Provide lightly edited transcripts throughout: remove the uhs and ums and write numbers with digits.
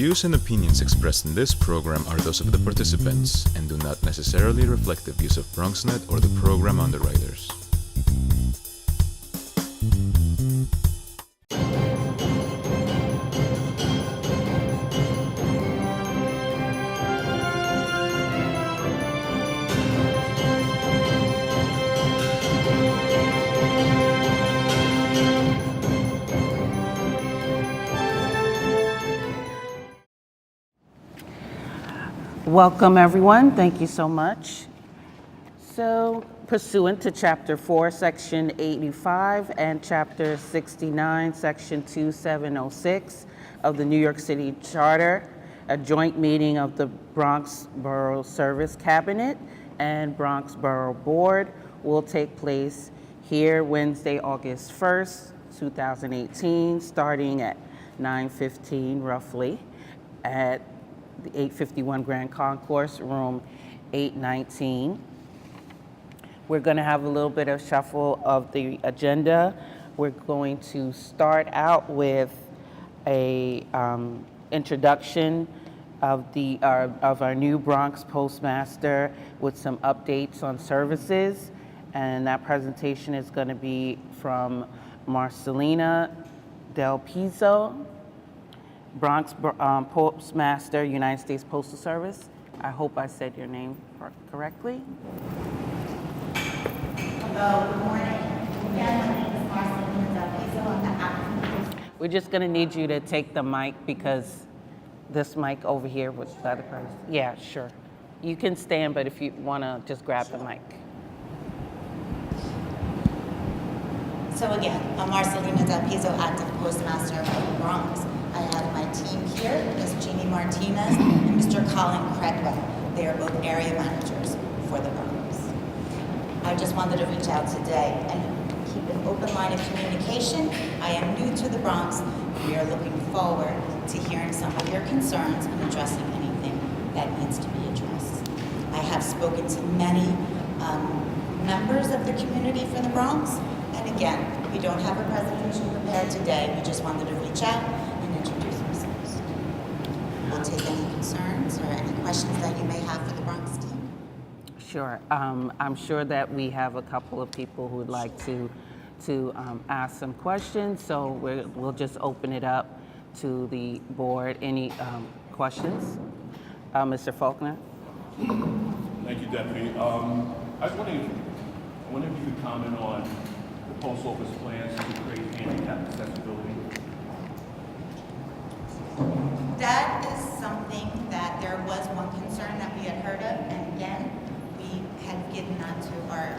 views and opinions expressed in this program are those of the participants and do not necessarily reflect the views of BronxNet or the program underwriters. Welcome, everyone. Thank you so much. So, pursuant to Chapter 4, Section 85, and Chapter 69, Section 2706 of the New York City Charter, a joint meeting of the Bronx Borough Service Cabinet and Bronx Borough Board will take place here Wednesday, August 1st, 2018, starting at 9:15 roughly at the 851 Grand Concourse, room 819. We're going to have a little bit of shuffle of the agenda. We're going to start out with a introduction of our new Bronx Postmaster with some updates on services, and that presentation is going to be from Marcelina Del Pizzo, Bronx Postmaster, United States Postal Service. I hope I said your name correctly. Hello, good morning. Again, my name is Marcelina Del Pizzo. I'm the acting. We're just going to need you to take the mic because this mic over here was the other person. Yeah, sure. You can stand, but if you want to just grab the mic. So again, I'm Marcelina Del Pizzo, acting Postmaster of the Bronx. I have my team here, Ms. Jeannie Martinez and Mr. Colin Credwell. They are both area managers for the Bronx. I just wanted to reach out today and keep an open line of communication. I am new to the Bronx. We are looking forward to hearing some of your concerns and addressing anything that needs to be addressed. I have spoken to many members of the community for the Bronx. And again, we don't have a presentation prepared today. We just wanted to reach out and introduce ourselves. We'll take any concerns or any questions that you may have for the Bronx team. Sure. I'm sure that we have a couple of people who would like to ask some questions, so we'll just open it up to the board. Any questions? Mr. Faulkner? Thank you, Deputy. I was wondering if you could comment on the Post Office plans to create handicap accessibility. That is something that there was one concern that we had heard of, and again, we had given that to our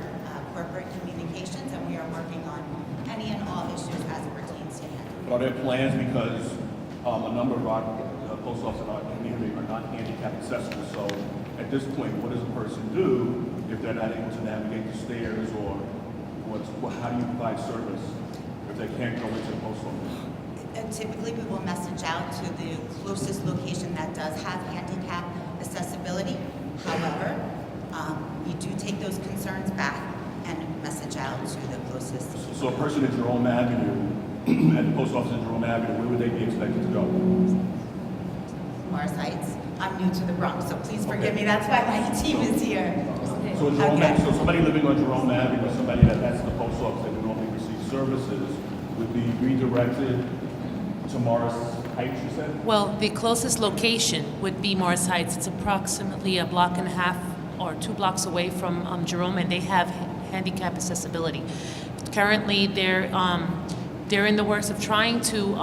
corporate communications, and we are working on any and all issues as it pertains to handicap. Are there plans, because a number of our post offices in our community are not handicap accessible, so at this point, what does a person do if they're not able to navigate the stairs, or how do you provide service if they can't go into the post office? Typically, we will message out to the closest location that does have handicap accessibility. However, we do take those concerns back and message out to the closest. So a person at Jerome Avenue, at the post office at Jerome Avenue, where would they be expected to go? Morris Heights. I'm new to the Bronx, so please forgive me. That's why my team is here. So, so somebody living on Jerome Avenue, somebody that's the post office that would normally receive services, would be redirected to Morris Heights, you said? Well, the closest location would be Morris Heights. It's approximately a block and a half or 2 blocks away from Jerome, and they have handicap accessibility. Currently, they're in the works of trying to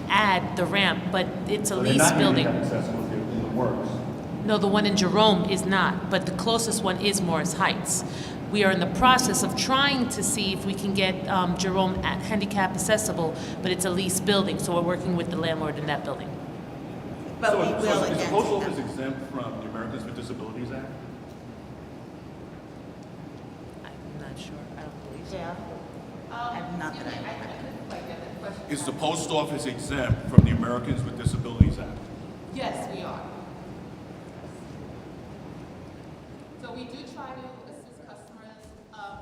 add the ramp, but it's a leased building. They're not handicap accessible, they're in the works. No, the one in Jerome is not, but the closest one is Morris Heights. We are in the process of trying to see if we can get Jerome handicap accessible, but it's a leased building, so we're working with the landlord in that building. But we will Is the again. post office exempt from the Americans with Disabilities Act? I'm not sure. I don't believe so. Yeah. Not that I. Is the post office exempt from the Americans with Disabilities Act? Yes, we are. So we do try to assist customers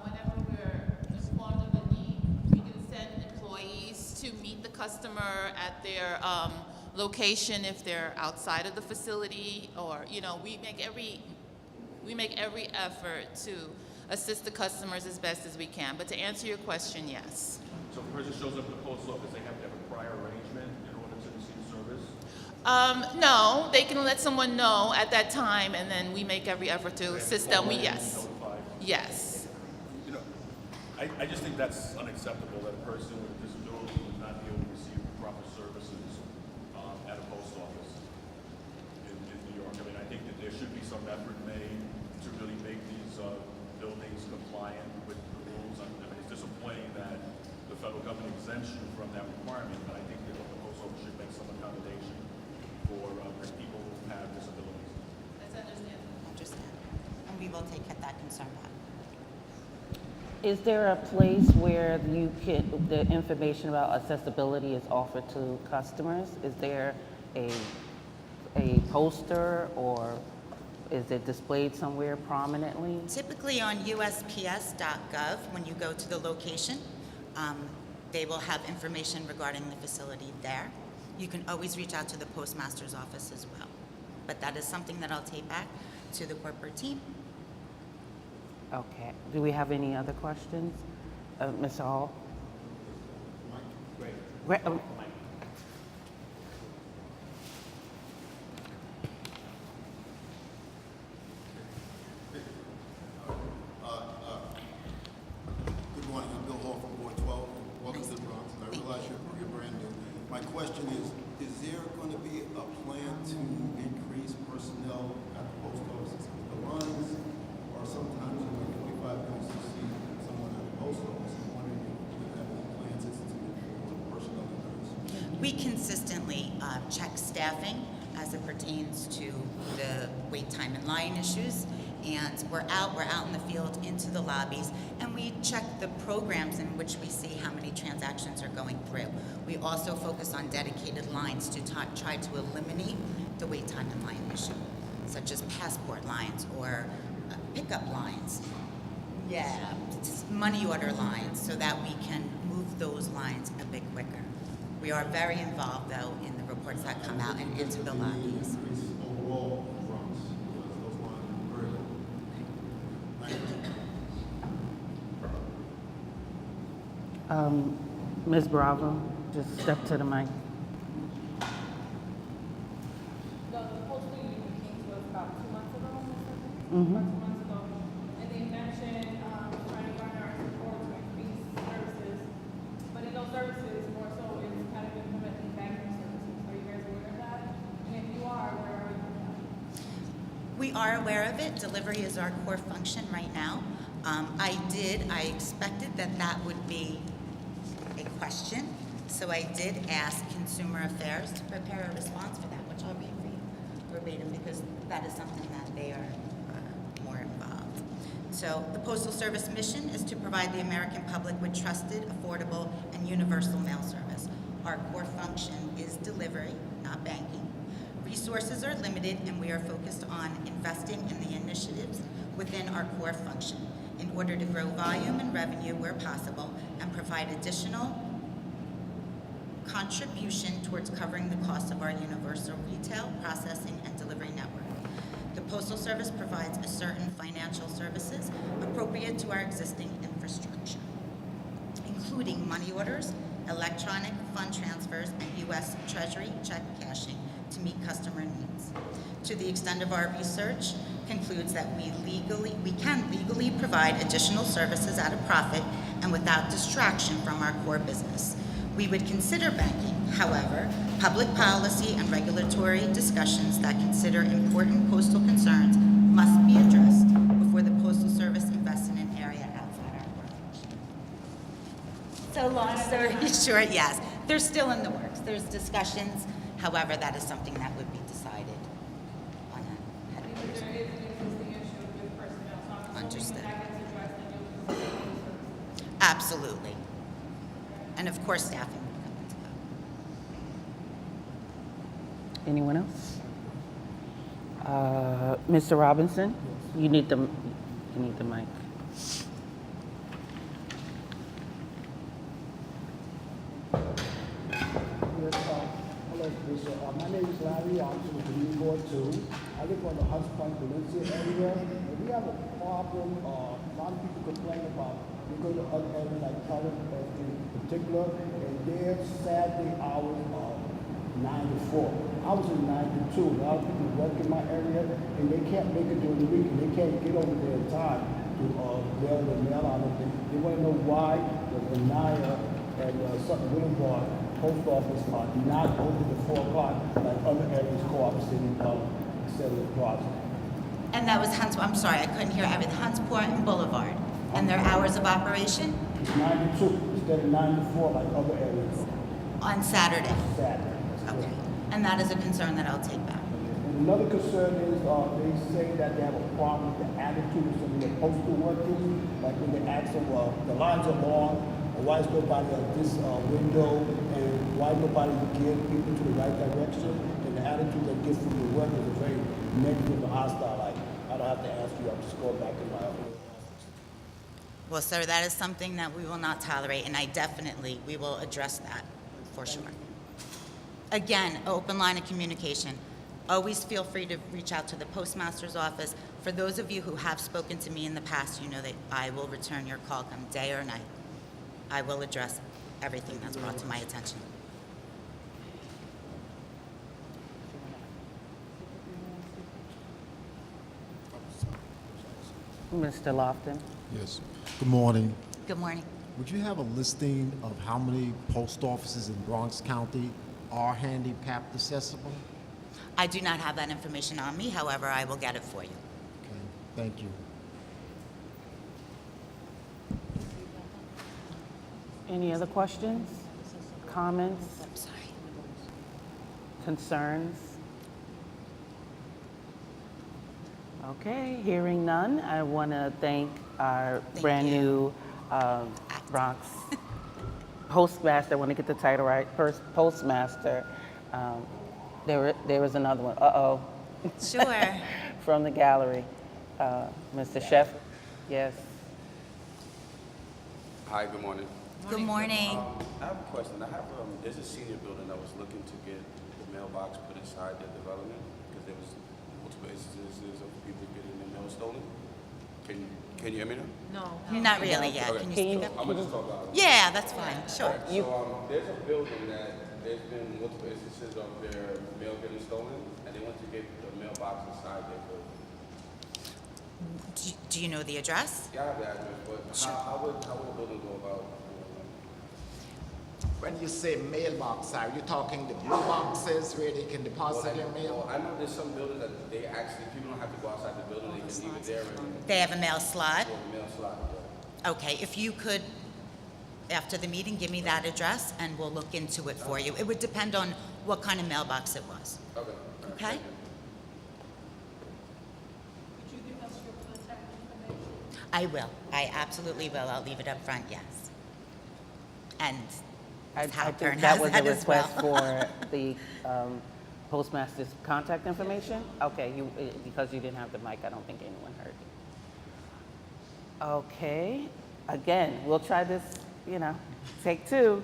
whenever we're informed of the need. We do send employees to meet the customer at their location if they're outside of the facility, or, you know, we make every effort to assist the customers as best as we can. But to answer your question, yes. So if a person shows up at the post office, they have to have a prior arrangement in order to receive service? No, they can let someone know at that time, and then we make every effort to assist them. Yes. Notified. Yes. You know, I just think that's unacceptable that a person with a disability would not be able to receive proper services at a post office in New York. I mean, I think that there should be some effort made to really make these buildings compliant with the rules. I mean, it's disappointing that the federal government exempts you from that requirement, but I think that the post office should make some accommodation for people who have disabilities. That's understandable. Understand. And we will take that concern back. Is there a place where the information about accessibility is offered to customers? Is there a poster, or is it displayed somewhere prominently? Typically on USPS.gov, when you go to the location, they will have information regarding the facility there. You can always reach out to the postmaster's office as well. But that is something that I'll take back to the corporate team. Okay. Do we have any other questions? Ms. Hall? Great. Good morning, I'm Bill Hall from Ward 12. Welcome to the Bronx. And I realize you're brand new. My question is there going to be a plan to increase personnel at the post office? The lines are sometimes like 45 minutes to see someone at the post office. I'm wondering if you have any plans instituted for personnel increase. We consistently check staffing as it pertains to the wait time and line issues. And we're out in the field, into the lobbies, and we check the programs in which we see how many transactions are going through. We also focus on dedicated lines to try to eliminate the wait time and line issue, such as passport lines or pickup lines. Yeah, money order lines, so that we can move those lines a bit quicker. We are very involved, though, in the reports that come out and into the lobbies. Increase overall in the Bronx, because those lines are very low. Ms. Bravo, just step to the mic. The Postal Union came to us about 2 months ago, Mm-hmm. about 2 months ago, and they mentioned trying to garner our support to increase services, but in those services, more so, it's kind of implementing banking services. Are you guys aware of that? And if you are, where are you with that? We are aware of it. Delivery is our core function right now. I expected that would be a question, so I did ask Consumer Affairs to prepare a response for that, which I'll read for you verbatim, because that is something that they are more involved. So the Postal Service mission is to provide the American public with trusted, affordable, and universal mail service. Our core function is delivery, not banking. Resources are limited, and we are focused on investing in the initiatives within our core function in order to grow volume and revenue where possible and provide additional contribution towards covering the cost of our universal retail, processing, and delivery network. The Postal Service provides a certain financial services appropriate to our existing infrastructure, including money orders, electronic fund transfers, and U.S. Treasury check cashing to meet customer needs. To the extent of our research concludes that we can legally provide additional services at a profit and without distraction from our core business. We would consider banking. However, public policy and regulatory discussions that consider important postal concerns must be addressed before the Postal Service invests in an area outside our core function. So long story short, yes, they're still in the works. There's discussions. However, that is something that would be decided on a head of Because there is an existing issue with personnel, so I'm assuming Understood. that gets addressed and you'll consider those services. Absolutely. And of course, staffing would come into that. Anyone else? Mr. Robinson, you need the mic. Yes, hello, Lisa. 92. I live on the Hunts Point, Valencia area, and we have a problem. A lot of people complain about, we go to other areas like Pelham in particular, and their Saturday hours are 9 to 4. I was in 9 to 2. A lot of people work in my area, and they can't make it during the week, and they can't get over there in time to mail the mail out. They want to know why the Benaya and Sutton Williamsburg post office are not open to 4 o'clock like other areas, co-op city, etc. Plaza. And that was I'm sorry, I couldn't hear everything. Huntsport and Boulevard. And their hours of operation? It's 9 to 2 instead of 9 to 4 like other areas. On Saturday? Saturday. Okay. And that is a concern that I'll take back. And another concern is they say that they have a problem with the attitude of some of the postal workers. Like when they ask them, well, the lines are long, why is nobody at this window, and why nobody give people to the right direction? And the attitude they get from the workers is very negative and hostile. Like, I don't have to ask you, I'm just going back in my office. Well, sir, that is something that we will not tolerate, and we will address that for sure. Again, open line of communication. Always feel free to reach out to the postmaster's office. For those of you who have spoken to me in the past, you know that I will return your call come day or night. I will address everything that's brought to my attention. Mr. Lofton. Yes. Good morning. Good morning. Would you have a listing of how many post offices in Bronx County are handicapped accessible? I do not have that information on me, however, I will get it for you. Okay, thank you. Any other questions, comments, I'm sorry. concerns? Okay, hearing none, I want to thank our brand new Bronx postmaster. I want to get the title right. First postmaster. There was another one. Uh-oh. Sure. From the gallery. Mr. Chef. Yes. Hi, good morning. Good morning. I have a question. There's a senior building that was looking to get the mailbox put inside their development because there was multiple instances of people getting their mail stolen. Can you hear me now? No. Not really yet. Okay. Can you speak up? I'm gonna just talk about it. Yeah, that's fine. Sure. There's a building that there's been multiple instances of their mail getting stolen, and they want to get the mailbox inside their building. Do you know the address? Yeah, I have the address, but how would the building go about? When you say mailbox, are you talking the blue boxes where they can deposit their mail? I know there's some buildings that they actually, people don't have to go outside the building, they can leave it there and They have a mail slot? mail slot. Yeah. Okay, if you could, after the meeting, give me that address and we'll look into it for you. It would depend on what kind of mailbox it was. Okay. Okay? Could you give us your contact information? I will. I absolutely will. I'll leave it up front, yes. And I Halpern think that has was a that as well. request for the postmaster's contact information? Okay, because you didn't have the mic, I don't think anyone heard you. Okay, again, we'll try this, take two.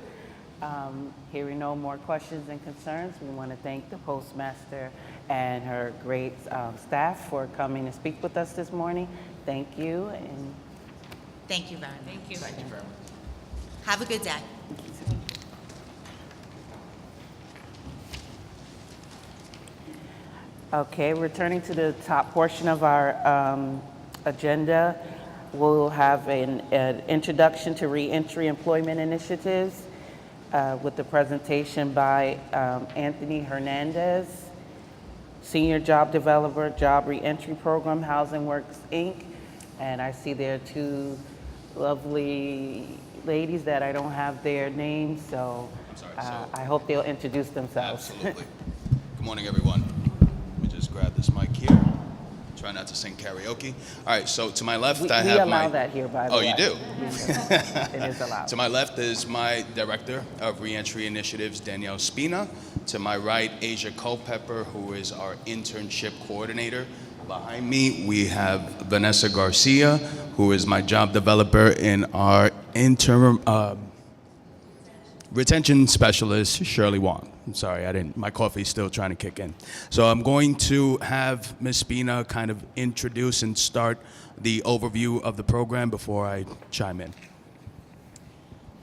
Hearing no more questions and concerns, we want to thank the postmaster and her great staff for coming to speak with us this morning. Thank you, and thank you very much. Thank you. Thank you very much. Have a good day. okay, returning to the top portion of our agenda, we'll have an introduction to reentry employment initiatives with the presentation by Anthony Hernandez, Senior Job Developer, Job Reentry Program, Housing Works, Inc. And I see there are two lovely ladies that I don't have their names, so I'm sorry, I hope they'll introduce themselves. Absolutely. Good morning, everyone. Let me just grab this mic here. Try not to sing karaoke. All right, so to my left, I have we allow that here, by the way. Oh, you do? It is allowed. To my left is my Director of Reentry Initiatives, Danielle Spina. To my right, Asia Culpepper, who is our Internship Coordinator. Behind me, we have Vanessa Garcia, who is my Job Developer in our Interim Retention Specialist, Shirley Wong. I'm sorry, my coffee's still trying to kick in. So I'm going to have Ms. Spina kind of introduce and start the overview of the program before I chime in.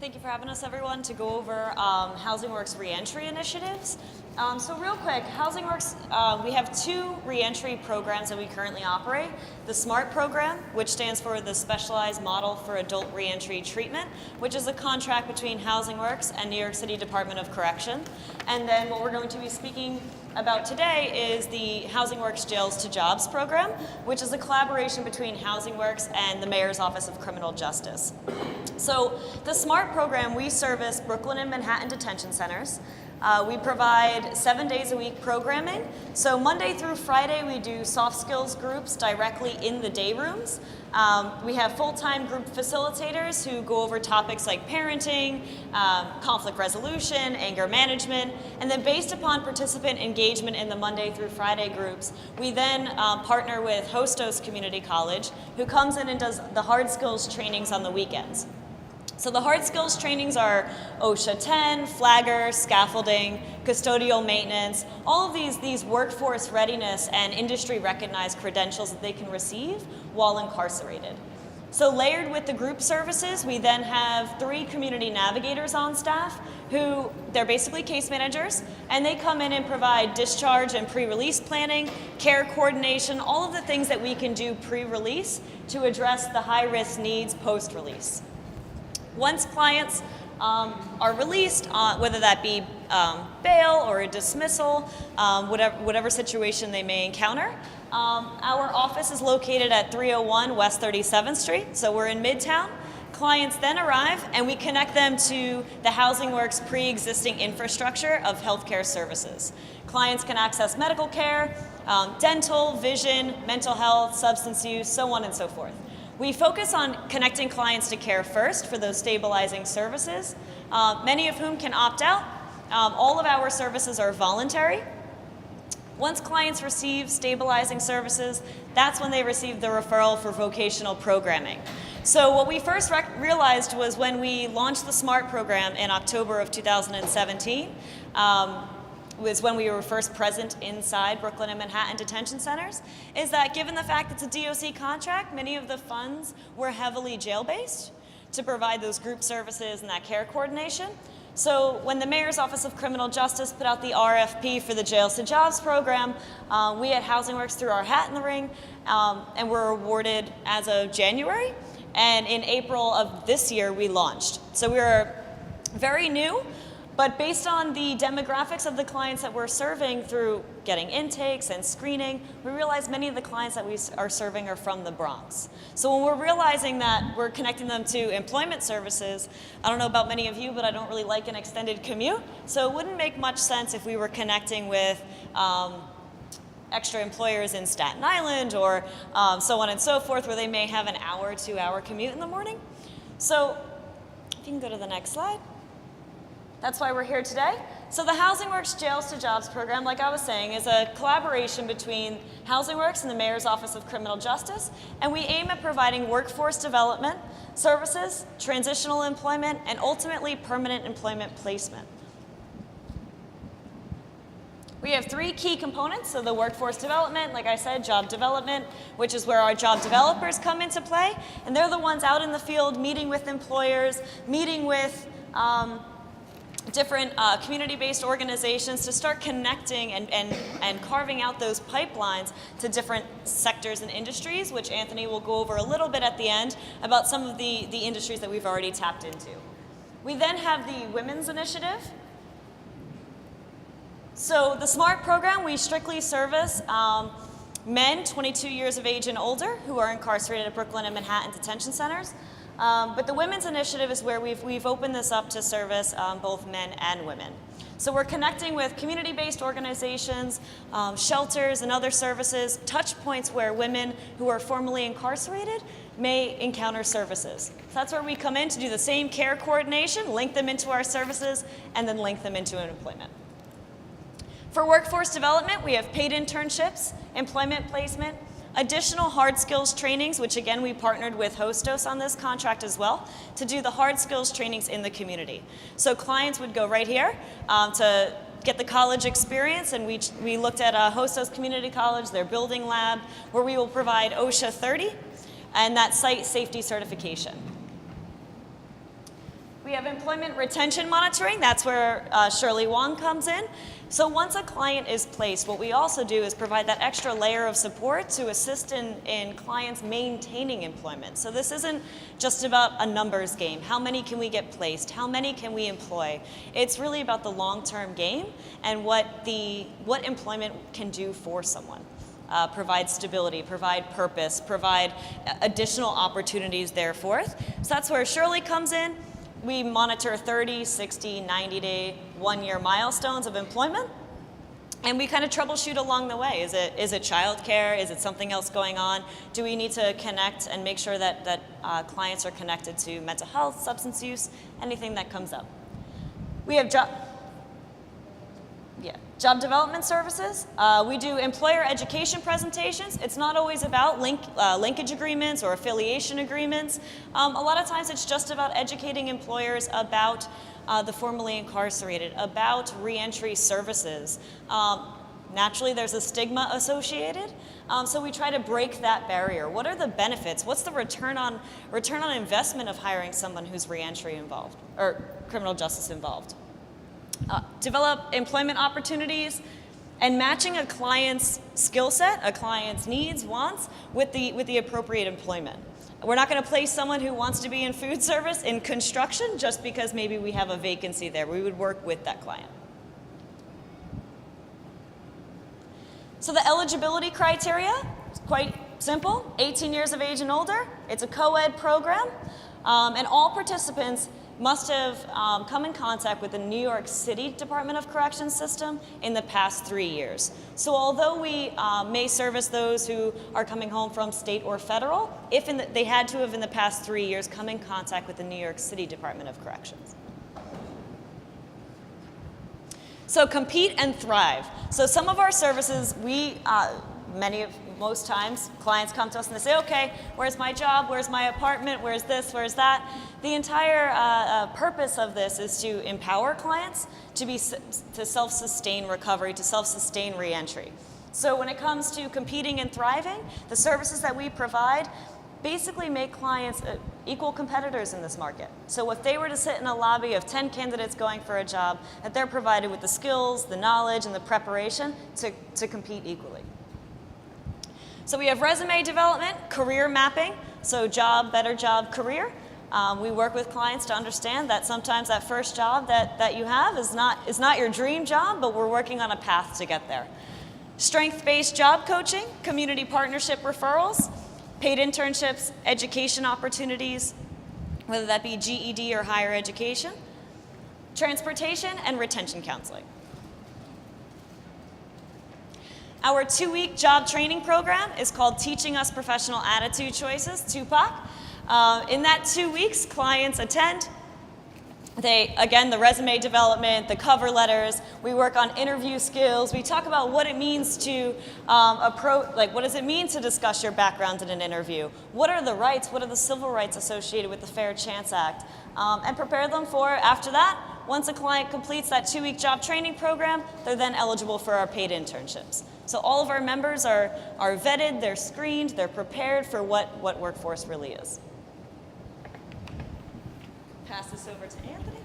Thank you for having us, everyone, to go over Housing Works reentry initiatives. So real quick, Housing Works, we have 2 reentry programs that we currently operate. The SMART program, which stands for the Specialized Model for Adult Reentry Treatment, which is a contract between Housing Works and New York City Department of Correction. And then what we're going to be speaking about today is the Housing Works Jails to Jobs program, which is a collaboration between Housing Works and the Mayor's Office of Criminal Justice. So the SMART program, we service Brooklyn and Manhattan detention centers. We provide 7 days a week programming. So Monday through Friday, we do soft skills groups directly in the day rooms. We have full-time group facilitators who go over topics like parenting, conflict resolution, anger management, and then based upon participant engagement in the Monday through Friday groups, we then partner with Hostos Community College, who comes in and does the hard skills trainings on the weekends. So the hard skills trainings are OSHA 10, flagger, scaffolding, custodial maintenance, all of these workforce readiness and industry recognized credentials that they can receive while incarcerated. So layered with the group services, we then have 3 community navigators on staff who, they're basically case managers, and they come in and provide discharge and pre-release planning, care coordination, all of the things that we can do pre-release to address the high-risk needs post-release. Once clients are released, whether that be bail or a dismissal, whatever situation they may encounter, our office is located at 301 West 37th Street, so we're in Midtown. Clients then arrive and we connect them to the Housing Works pre-existing infrastructure of healthcare services. Clients can access medical care, dental, vision, mental health, substance use, so on and so forth. We focus on connecting clients to care first for those stabilizing services, many of whom can opt out. All of our services are voluntary. Once clients receive stabilizing services, that's when they receive the referral for vocational programming. So what we first realized was when we launched the SMART program in October of 2017, was when we were first present inside Brooklyn and Manhattan detention centers, is that given the fact it's a DOC contract, many of the funds were heavily jail-based to provide those group services and that care coordination. So when the Mayor's Office of Criminal Justice put out the RFP for the Jails to Jobs program, we at Housing Works threw our hat in the ring and were awarded as of January. And in April of this year, we launched. So we were very new. But based on the demographics of the clients that we're serving through getting intakes and screening, we realize many of the clients that we are serving are from the Bronx. So when we're realizing that we're connecting them to employment services, I don't know about many of you, but I don't really like an extended commute. So it wouldn't make much sense if we were connecting with extra employers in Staten Island or so on and so forth, where they may have an hour, 2-hour commute in the morning. So if you can go to the next slide. That's why we're here today. So the Housing Works Jails to Jobs program, like I was saying, is a collaboration between Housing Works and the Mayor's Office of Criminal Justice, and we aim at providing workforce development services, transitional employment, and ultimately permanent employment placement. We have 3 key components, so the workforce development, like I said, job development, which is where our job developers come into play, and they're the ones out in the field meeting with employers, meeting with different community-based organizations to start connecting and carving out those pipelines to different sectors and industries, which Anthony will go over a little bit at the end about some of the industries that we've already tapped into. We then have the Women's Initiative. So the SMART program, we strictly service men 22 years of age and older who are incarcerated at Brooklyn and Manhattan detention centers. But the Women's Initiative is where we've opened this up to service both men and women. So we're connecting with community-based organizations, shelters and other services, touch points where women who are formerly incarcerated may encounter services. So that's where we come in to do the same care coordination, link them into our services, and then link them into employment. For workforce development, we have paid internships, employment placement, additional hard skills trainings, which again, we partnered with Hostos on this contract as well, to do the hard skills trainings in the community. So clients would go right here to get the college experience, and we looked at Hostos Community College, their building lab, where we will provide OSHA 30 and that site safety certification. We have employment retention monitoring. That's where Shirley Wong comes in. So once a client is placed, what we also do is provide that extra layer of support to assist in clients maintaining employment. So this isn't just about a numbers game. How many can we get placed? How many can we employ? It's really about the long-term game and what employment can do for someone. Provide stability, provide purpose, provide additional opportunities thereforth. So that's where Shirley comes in. We monitor 30, 60, 90-day, 1-year milestones of employment, and we kind of troubleshoot along the way. Is it childcare? Is it something else going on? Do we need to connect and make sure that clients are connected to mental health, substance use, anything that comes up? We have job development services. We do employer education presentations. It's not always about linkage agreements or affiliation agreements. A lot of times it's just about educating employers about the formerly incarcerated, about reentry services. Naturally, there's a stigma associated, so we try to break that barrier. What are the benefits? What's the return on investment of hiring someone who's reentry involved or criminal justice involved? Develop employment opportunities and matching a client's skill set, a client's needs, wants, with the appropriate employment. We're not going to place someone who wants to be in food service in construction just because maybe we have a vacancy there. We would work with that client. So the eligibility criteria is quite simple. 18 years of age and older. It's a co-ed program, and all participants must have come in contact with the New York City Department of Corrections system in the past 3 years. So although we may service those who are coming home from state or federal, they had to have in the past 3 years come in contact with the New York City Department of Corrections. So compete and thrive. So some of our services, most times, clients come to us and they say, okay, where's my job? Where's my apartment? Where's this? Where's that? The entire purpose of this is to empower clients to self-sustain recovery, to self-sustain reentry. So when it comes to competing and thriving, the services that we provide basically make clients equal competitors in this market. So if they were to sit in a lobby of 10 candidates going for a job, that they're provided with the skills, the knowledge, and the preparation to compete equally. So we have resume development, career mapping, so job, better job, career. We work with clients to understand that sometimes that first job that you have is not your dream job, but we're working on a path to get there. Strength-based job coaching, community partnership referrals, paid internships, education opportunities, whether that be GED or higher education, transportation, and retention counseling. Our 2-week job training program is called Teaching Us Professional Attitude Choices, TUPAC. In that 2 weeks, clients attend. Again, the resume development, the cover letters, we work on interview skills, we talk about what it means to what does it mean to discuss your background in an interview? What are the rights, what are the civil rights associated with the Fair Chance Act? And prepare them for, after that, once a client completes that 2-week job training program, they're then eligible for our paid internships. So all of our members are vetted, they're screened, they're prepared for what workforce really is. Pass this over to Anthony.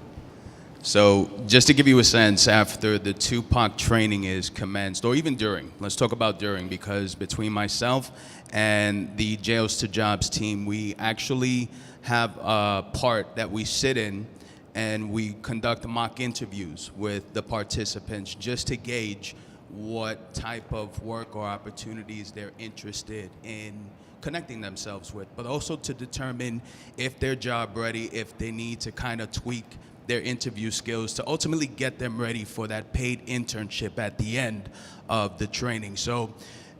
So just to give you a sense, after the TUPAC training is commenced, or even during, let's talk about during, because between myself and the Jails to Jobs team, we actually have a part that we sit in and we conduct mock interviews with the participants just to gauge what type of work or opportunities they're interested in connecting themselves with, but also to determine if they're job ready, if they need to kind of tweak their interview skills to ultimately get them ready for that paid internship at the end of the training. So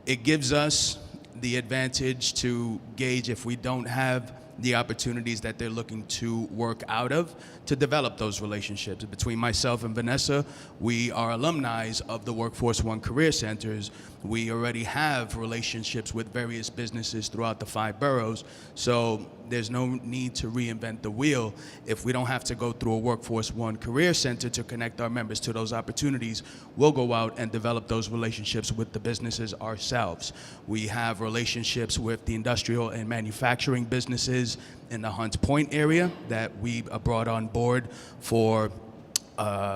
it gives us the advantage to gauge if we don't have the opportunities that they're looking to work out of, to develop those relationships. Between myself and Vanessa, we are alumni of the Workforce One Career Centers. We already have relationships with various businesses throughout the 5 boroughs. So there's no need to reinvent the wheel. If we don't have to go through a Workforce One Career Center to connect our members to those opportunities, we'll go out and develop those relationships with the businesses ourselves. We have relationships with the industrial and manufacturing businesses in the Hunts Point area that we brought on board for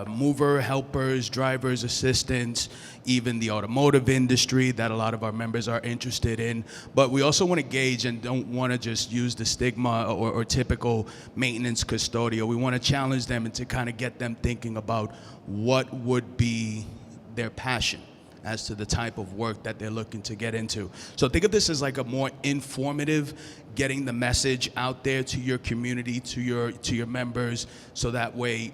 mover, helpers, drivers, assistants, even the automotive industry that a lot of our members are interested in. But we also want to gauge and don't want to just use the stigma or typical maintenance custodial. We want to challenge them and to kind of get them thinking about what would be their passion as to the type of work that they're looking to get into. So think of this as like a more informative, getting the message out there to your community, to your members, so that way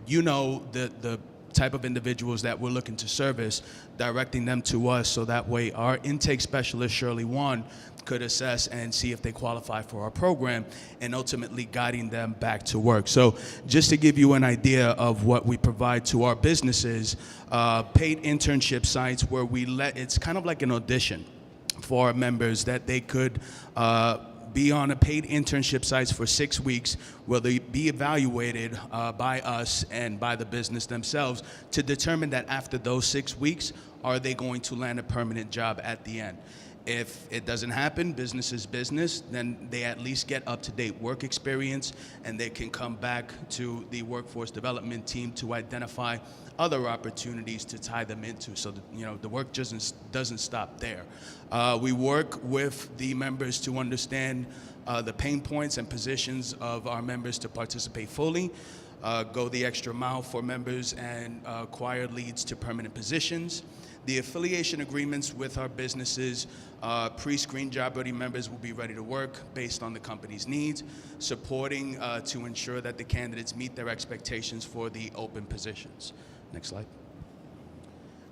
you know the type of individuals that we're looking to service, directing them to us, so that way our intake specialist, Shirley Wan, could assess and see if they qualify for our program, and ultimately guiding them back to work. So just to give you an idea of what we provide to our businesses, paid internship sites where it's kind of like an audition for our members that they could be on a paid internship sites for 6 weeks, where they be evaluated by us and by the business themselves to determine that after those 6 weeks, are they going to land a permanent job at the end. If it doesn't happen, business is business, then they at least get up-to-date work experience, and they can come back to the workforce development team to identify other opportunities to tie them into, so that, the work doesn't stop there. We work with the members to understand the pain points and positions of our members to participate fully, go the extra mile for members, and acquire leads to permanent positions. The affiliation agreements with our businesses, pre-screened job-ready members will be ready to work based on the company's needs, supporting to ensure that the candidates meet their expectations for the open positions. Next slide.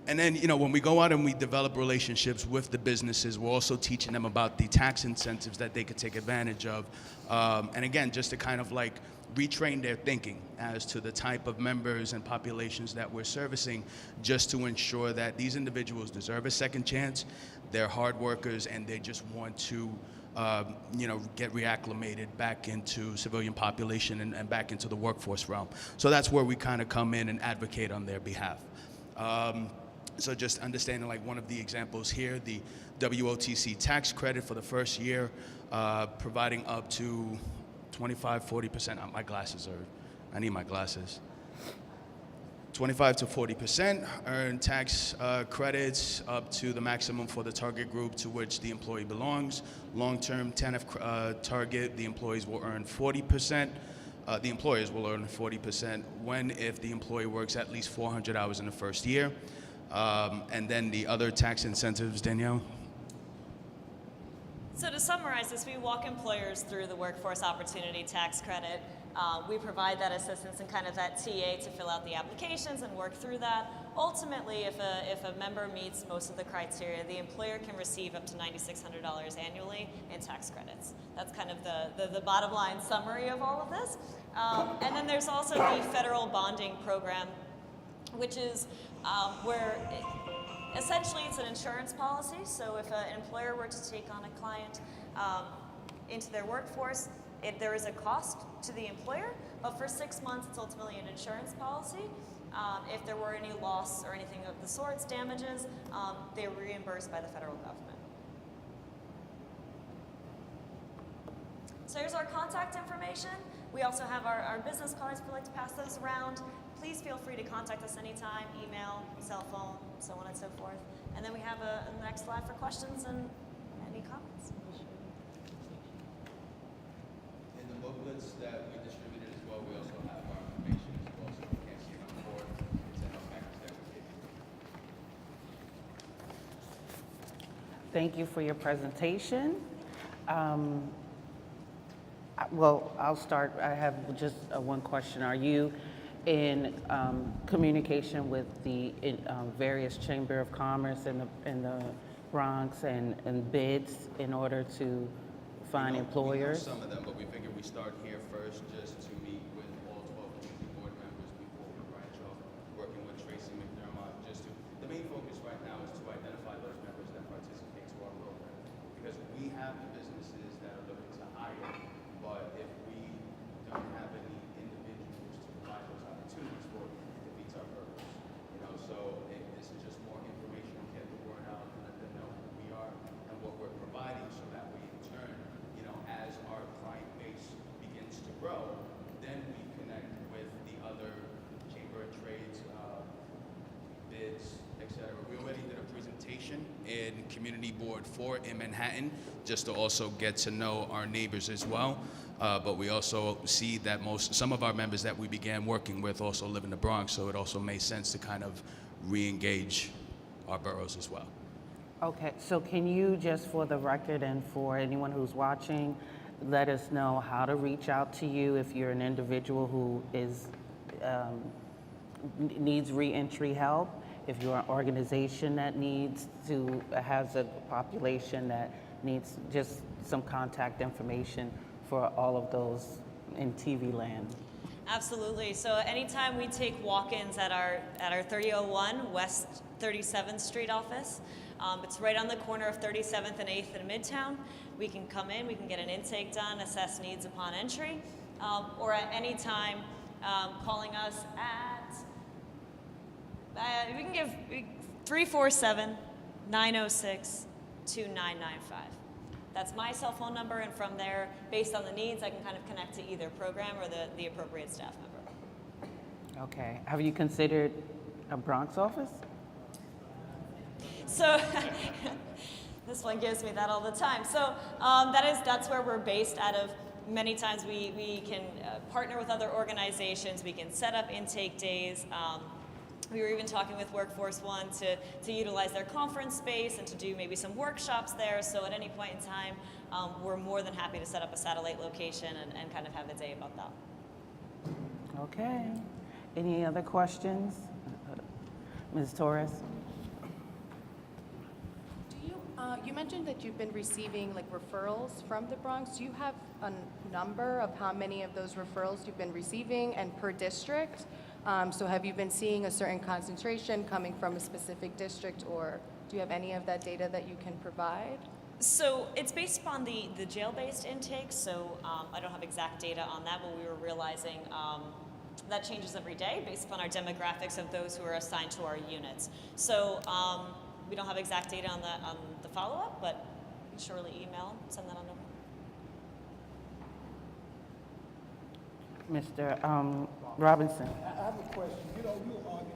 And then, when we go out and we develop relationships with the businesses, we're also teaching them about the tax incentives that they could take advantage of. And again, just to kind of like retrain their thinking as to the type of members and populations that we're servicing, just to ensure that these individuals deserve a second chance, they're hard workers, and they just want to get reacclimated back into civilian population and back into the workforce realm. So that's where we kind of come in and advocate on their behalf. So just understanding, like one of the examples here, the WOTC tax credit for the first year, providing up to 25-40%. My glasses I need my glasses. 25 to 40% earn tax credits up to the maximum for the target group to which the employee belongs. Long-term TANF target, the employees will earn 40%. The employers will earn 40% if the employee works at least 400 hours in the first year. And then the other tax incentives, Danielle? So to summarize this, we walk employers through the Workforce Opportunity Tax Credit. We provide that assistance and kind of that TA to fill out the applications and work through that. Ultimately, if a member meets most of the criteria, the employer can receive up to $9,600 annually in tax credits. That's kind of the bottom line summary of all of this. And then there's also the federal bonding program, which is where essentially it's an insurance policy. So if an employer were to take on a client into their workforce, there is a cost to the employer, but for 6 months it's ultimately an insurance policy. If there were any loss or anything of the sorts, damages, they're reimbursed by the federal government. So here's our contact information. We also have our business cards. If you'd like to pass those around, please feel free to contact us anytime, email, cell phone, so on and so forth. And then we have a next slide for questions and any comments. In the booklets that we distributed as well, we also have our information as well, so if you can't see it on the board, it's in our package that we gave you. Thank you for your presentation. Well, I'll start. I have just one question. Are you in communication with the various Chamber of Commerce in the Bronx and bids in order to find employers? We know some of them, but we figured we start here first just to meet with all 12 community board members before we branch off, working with Tracy McDermott. The main focus right now is to identify those members that participate to our program, because we have the businesses that are looking to hire hire, but if we don't have any individuals to provide those opportunities for, it defeats our purpose. You know, so this is just more information, get the word out, and let them know who we are and what we're providing, so that we in turn, you know, as our client base begins to grow, then we connect with the other chamber of trades, bids, etc. We already did a presentation in Community Board 4 in Manhattan, just to also get to know our neighbors as well. But we also see that some of our members that we began working with also live in the Bronx, so it also made sense to kind of re-engage our boroughs as well. Okay, so can you, just for the record and for anyone who's watching, let us know how to reach out to you if you're an individual who is needs re-entry help, if you're an organization that has a population that needs just some contact information for all of those in TV land. Absolutely. So anytime we take walk-ins at our 3001 West 37th Street office, it's right on the corner of 37th and 8th in Midtown. We can come in, we can get an intake done, assess needs upon entry, or at any time calling us at, we can give 347-906-2995. That's my cell phone number, and from there, based on the needs, I can kind of connect to either program or the appropriate staff member. Okay. Have you considered a Bronx office? So this one gives me that all the time. So that's where we're based out of. Many times we can partner with other organizations. We can set up intake days. We were even talking with Workforce One to utilize their conference space and to do maybe some workshops there. So at any point in time, we're more than happy to set up a satellite location and kind of have a day about that. Okay. Any other questions? Ms. Torres? You mentioned that you've been receiving like referrals from the Bronx. Do you have a number of how many of those referrals you've been receiving and per district? So have you been seeing a certain concentration coming from a specific district, or do you have any of that data that you can provide? So it's based upon the jail-based intake, so I don't have exact data on that, but we were realizing that changes every day based upon our demographics of those who are assigned to our units. So we don't have exact data on the follow-up, but you can surely email, send that on over. Mr. Robinson. I have a question. You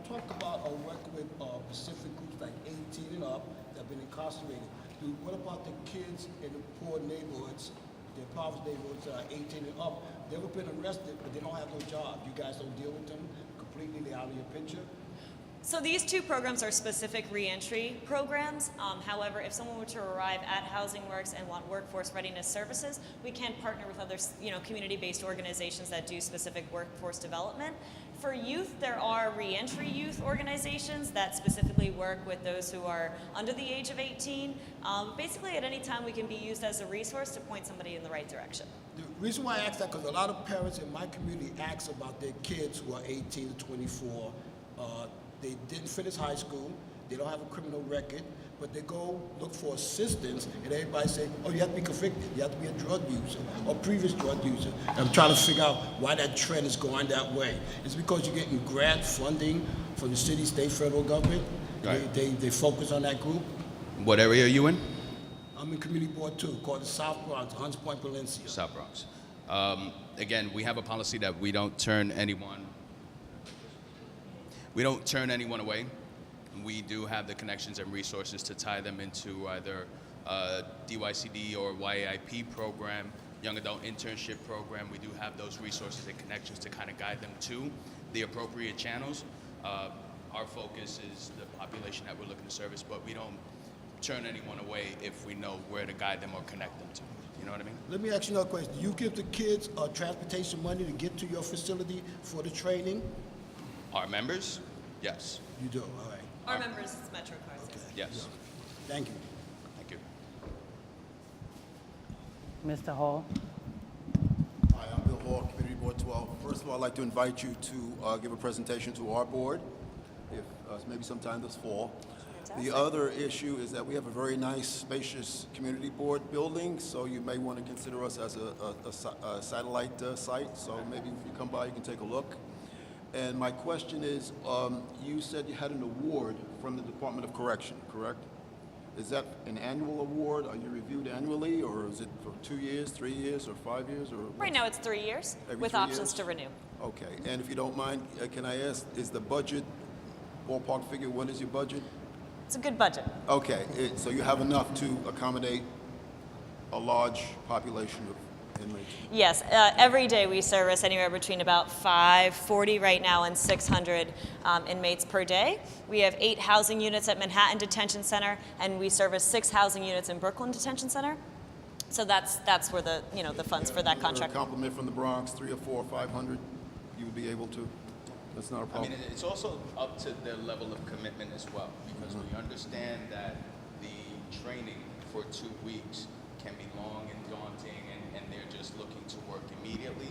talked about working with specific groups like 18 and up that have been incarcerated. What about the kids in the poor neighborhoods, the impoverished neighborhoods that are 18 and up? They've been arrested, but they don't have no job. You guys don't deal with them completely? They're out of your picture? So these two programs are specific reentry programs. However, if someone were to arrive at Housing Works and want workforce readiness services, we can partner with other, community-based organizations that do specific workforce development. For youth, there are reentry youth organizations that specifically work with those who are under the age of 18. Basically, at any time, we can be used as a resource to point somebody in the right direction. The reason why I ask that, because a lot of parents in my community ask about their kids who are 18 to 24. They didn't finish high school, they don't have a criminal record, but they go look for assistance, and everybody say, oh, you have to be convicted, you have to be a drug user, or previous drug user. And I'm trying to figure out why that trend is going that way. It's because you're getting grant funding from the city, state, federal government. Right. They focus on that group. What area are you in? I'm in Community Board 2, called the South Bronx, Hunts Point, Valencia. South Bronx. Again, we have a policy that we don't turn anyone away. We do have the connections and resources to tie them into either DYCD or YAIP program, young adult internship program. We do have those resources and connections to kind of guide them to the appropriate channels. Our focus is the population that we're looking to service, but we don't turn anyone away if we know where to guide them or connect them to. You know what I mean? Let me ask you another question. Do you give the kids transportation money to get to your facility for the training? Our members? Yes. You do, all right. Our members, it's Metro Cards. Okay. Yes. Thank you. Thank you. Mr. Hall. Hi, I'm Bill Hall, Community Board 12. First of all, I'd like to invite you to give a presentation to our board, if maybe sometime this fall. The other issue is that we have a very nice, spacious community board building, so you may want to consider us as a satellite site. So maybe if you come by, you can take a look. And my question is, you said you had an award from the Department of Correction, correct? Is that an annual award? Are you reviewed annually, or is it for 2 years, 3 years, or 5 years? Or Right now, it's 3 years Every with 3 options years? to renew. Okay, and if you don't mind, can I ask, is the budget, ballpark figure, what is your budget? It's a good budget. Okay, so you have enough to accommodate a large population of inmates? Yes, every day we service anywhere between about 540 right now and 600 inmates per day. We have 8 housing units at Manhattan Detention Center, and we service 6 housing units in Brooklyn Detention Center. So that's where the the funds for that contract. A compliment from the Bronx, 3 or 4 or 500, you would be able to. That's not a I problem. mean, it's also up to their level of commitment as well, because we understand that the training for 2 weeks can be long and daunting, and they're just looking to work immediately.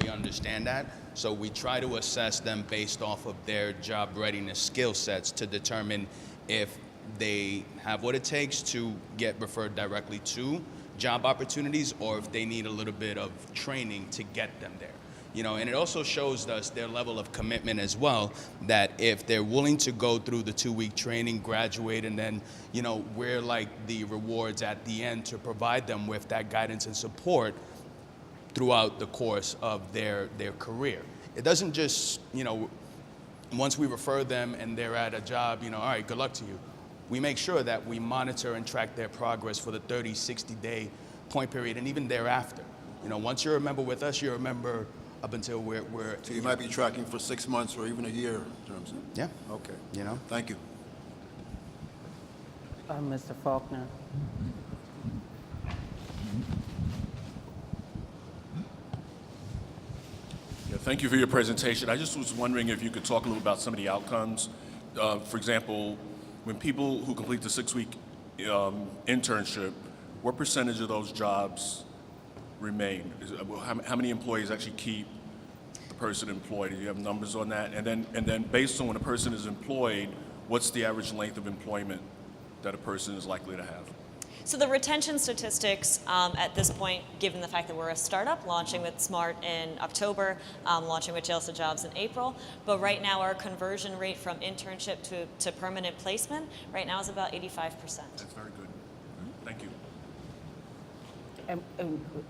We understand that. So we try to assess them based off of their job readiness skill sets to determine if they have what it takes to get referred directly to job opportunities, or if they need a little bit of training to get them there. And it also shows us their level of commitment as well, that if they're willing to go through the 2-week training, graduate, and then, we're like the rewards at the end to provide them with that guidance and support throughout the course of their career. It doesn't just, once we refer them and they're at a job, all right, good luck to you. We make sure that we monitor and track their progress for the 30, 60-day point period, and even thereafter. Once you're a member with us, you're a member up until we're So you might be tracking for 6 months or even a year in terms of. Yeah. Okay. Thank you. Mr. Faulkner. Yeah, thank you for your presentation. I just was wondering if you could talk a little about some of the outcomes. For example, when people who complete the 6-week internship, what percentage of those jobs remain? How many employees actually keep the person employed? Do you have numbers on that? And then based on when a person is employed, what's the average length of employment that a person is likely to have? So the retention statistics at this point, given the fact that we're a startup, launching with SMART in October, launching with Jails to Jobs in April, but right now our conversion rate from internship to permanent placement right now is about 85%. That's very good. Thank you. And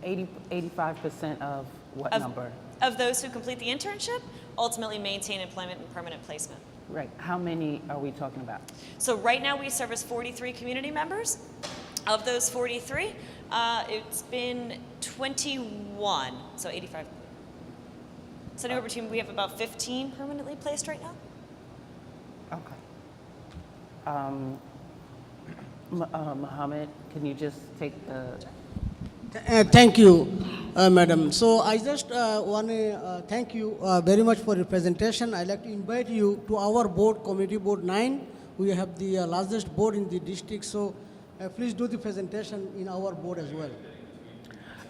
85% of what number? Of those who complete the internship, ultimately maintain employment and permanent placement. Right. How many are we talking about? So right now we service 43 community members. Of those 43, it's been 21, so 85. So anywhere between, we have about 15 permanently placed right now. Okay. Mohammed, can you just take the... Thank you, Madam. So I just want to thank you very much for your presentation. I'd like to invite you to our board, Community Board 9. We have the largest board in the district, so please do the presentation in our board as well.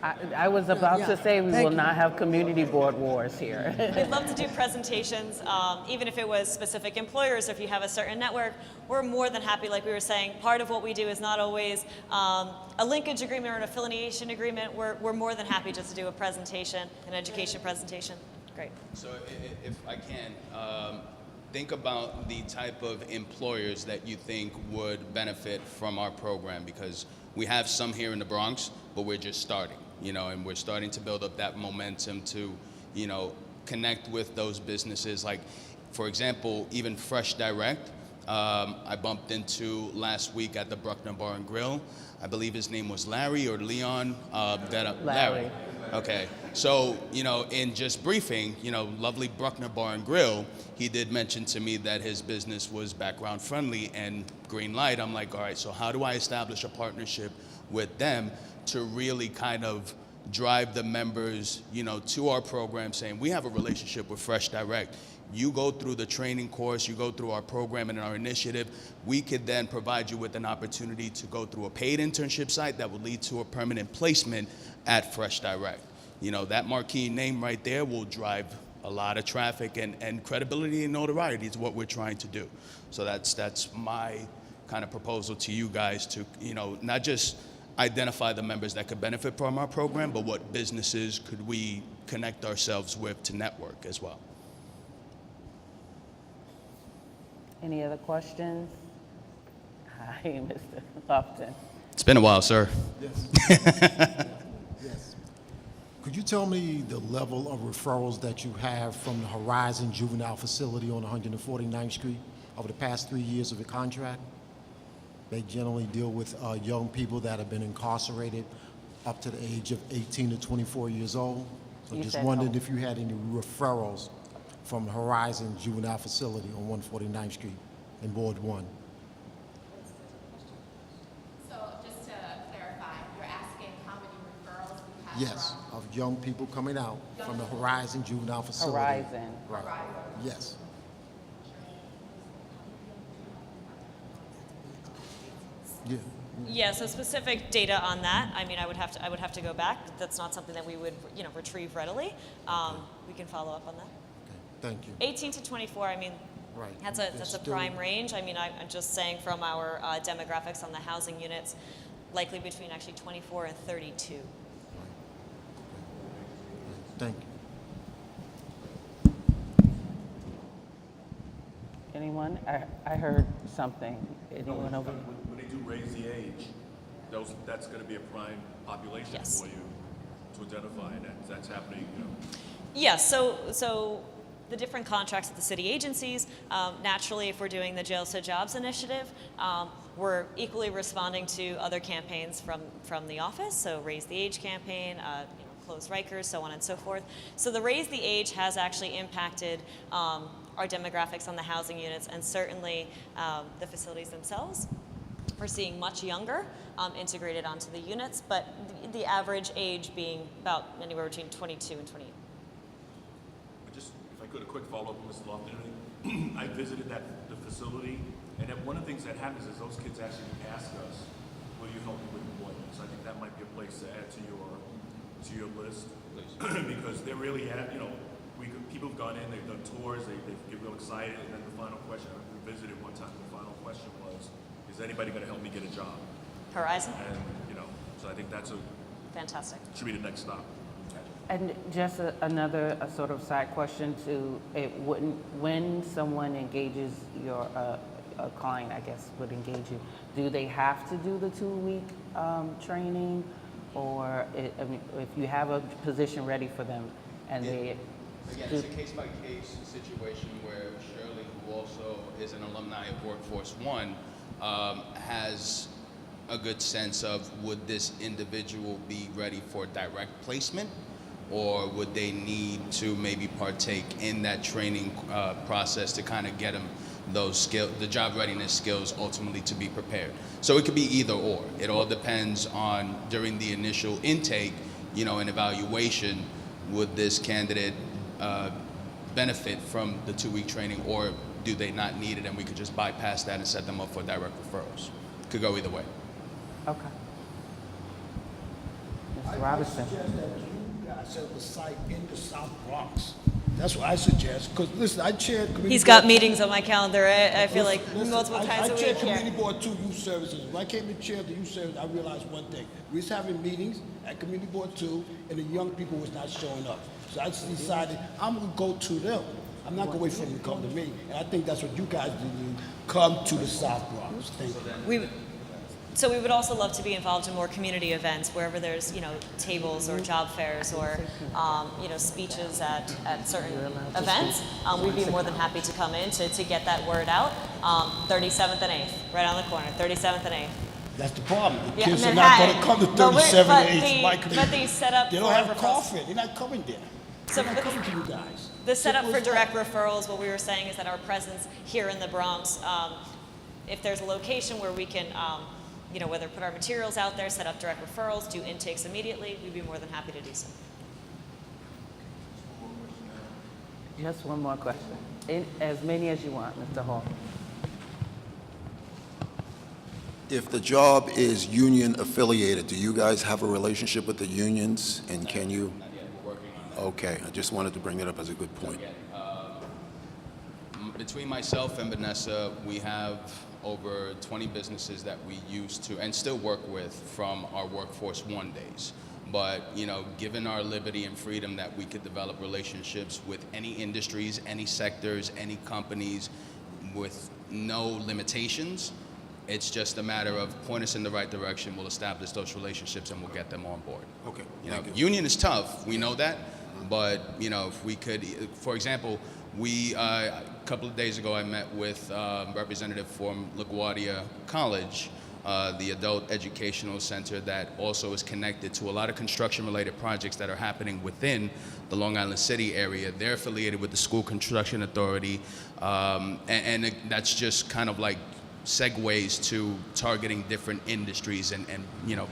I was about to say we will not have community board wars here. We'd love to do presentations, even if it was specific employers, or if you have a certain network, we're more than happy, like we were saying. Part of what we do is not always a linkage agreement or an affiliation agreement. We're more than happy just to do a presentation, an education presentation. Great. So if I can, think about the type of employers that you think would benefit from our program, because we have some here in the Bronx, but we're just starting. And we're starting to build up that momentum to, connect with those businesses. Like, for example, even Fresh Direct, I bumped into last week at the Bruckner Bar and Grill. I believe his name was Larry or Leon. Larry. Okay. So, in just briefing, lovely Bruckner Bar and Grill, he did mention to me that his business was background friendly and green light. I'm like, all right, so how do I establish a partnership with them to really kind of drive the members, to our program, saying we have a relationship with Fresh Direct. You go through the training course, you go through our program and our initiative. We could then provide you with an opportunity to go through a paid internship site that will lead to a permanent placement at Fresh Direct. That marquee name right there will drive a lot of traffic and credibility and notoriety is what we're trying to do. So that's my kind of proposal to you guys to, not just identify the members that could benefit from our program, but what businesses could we connect ourselves with to network as well. Any other questions? Hi, Mr. Lofton. It's been a while, sir. Yes. Could you tell me the level of referrals that you have from the Horizon Juvenile Facility on 149th Street over the past 3 years of your contract? They generally deal with young people that have been incarcerated up to the age of 18 to 24 years old. So You just said wondered no. if you had any referrals from the Horizon Juvenile Facility on 149th Street in Ward 1. So just to clarify, you're asking how many referrals we have Yes, of young people coming out from the Horizon Juvenile Facility. Horizon. Right. Yes. Yeah. Yeah, so specific data on that, I mean, I would have to go back. That's not something that we would, retrieve readily. We can follow up on that. Thank you. 18 to 24, I mean, Right. that's a prime range. I mean, I'm just saying from our demographics on the housing units, likely between actually 24 and 32. Thank you. Anyone? I heard something. Anyone over? When they do raise the age, that's going to be a prime population Yes. for you to identify, and that's happening. Yes, so the different contracts with the city agencies, naturally, if we're doing the Jails to Jobs initiative, we're equally responding to other campaigns from the office, so Raise the Age campaign, Close Rikers, so on and so forth. So the Raise the Age has actually impacted our demographics on the housing units and certainly the facilities themselves. We're seeing much younger integrated onto the units, but the average age being about anywhere between 22 and 28. Just, if I could, a quick follow-up, Mr. Lofton. I visited the facility, and one of the things that happens is those kids actually ask us, will you help me with employment? So I think that might be a place to add to your list. Because they're really people have gone in, they've done tours, they get real excited, and then the final question, we visited one time, the final question was, is anybody going to help me get a job? Horizon? And, so I think that's Fantastic. should be the next stop. And just another sort of side question to it. When someone engages a client, I guess, would engage you, do they have to do the 2-week training, or if you have a position ready for them and they Again, it's a case-by-case situation where Shirley, who also is an alumni of Workforce One, has a good sense of would this individual be ready for direct placement, or would they need to maybe partake in that training process to kind of get them those skills, the job readiness skills, ultimately to be prepared. So it could be either or. It all depends on, during the initial intake, and evaluation, would this candidate benefit from the 2-week training, or do they not need it and we could just bypass that and set them up for direct referrals? Could go either way. Okay. Mr. I Robinson. suggest that you guys set up a site in the South Bronx. That's what I suggest, because listen, I chaired community He's got board- meetings on my calendar, I feel like Listen, multiple times a I week chaired here. Community Board 2 Youth Services. When I came to chair the youth service, I realized one thing. We was having meetings at Community Board 2, and the young people was not showing up. So I just decided I'm going to go to them. I'm not going to wait for them to come to me. And I think that's what you guys do. Come to the South Bronx. Thank you. So we would also love to be involved in more community events, wherever there's, tables or job fairs or, speeches at certain events. We'd be more than happy to come in to get that word out. 37th and 8th, right on the corner, 37th and 8th. That's the problem. The Yeah, kids are not going to come to But 37 but and 8 the- my community. but the setup They don't for have referrals- coffee. They're not coming there. So They're not coming to you guys. The setup Simple for as that. direct referrals, what we were saying is that our presence here in the Bronx, if there's a location where we can, whether put our materials out there, set up direct referrals, do intakes immediately, we'd be more than happy to do so. Just one more question. As many as you want, Mr. Hall. If the job is union affiliated, do you guys have a relationship with the unions, and can you? Not yet, we're working on that. Okay, I just wanted to bring it up as a good point. Again, between myself and Vanessa, we have over 20 businesses that we used to and still work with from our Workforce One days. But, you know, given our liberty and freedom that we could develop relationships with any industries, any sectors, any companies with no limitations, it's just a matter of point us in the right direction, we'll establish those relationships and we'll get them on board. Okay, You know, thank you. union is tough, we know that, but, you know, if we could, for example, a couple of days ago I met with a representative from LaGuardia College, the adult educational center that also is connected to a lot of construction-related projects that are happening within the Long Island City area. They're affiliated with the School Construction Authority, and that's just kind of like segues to targeting different industries and you know,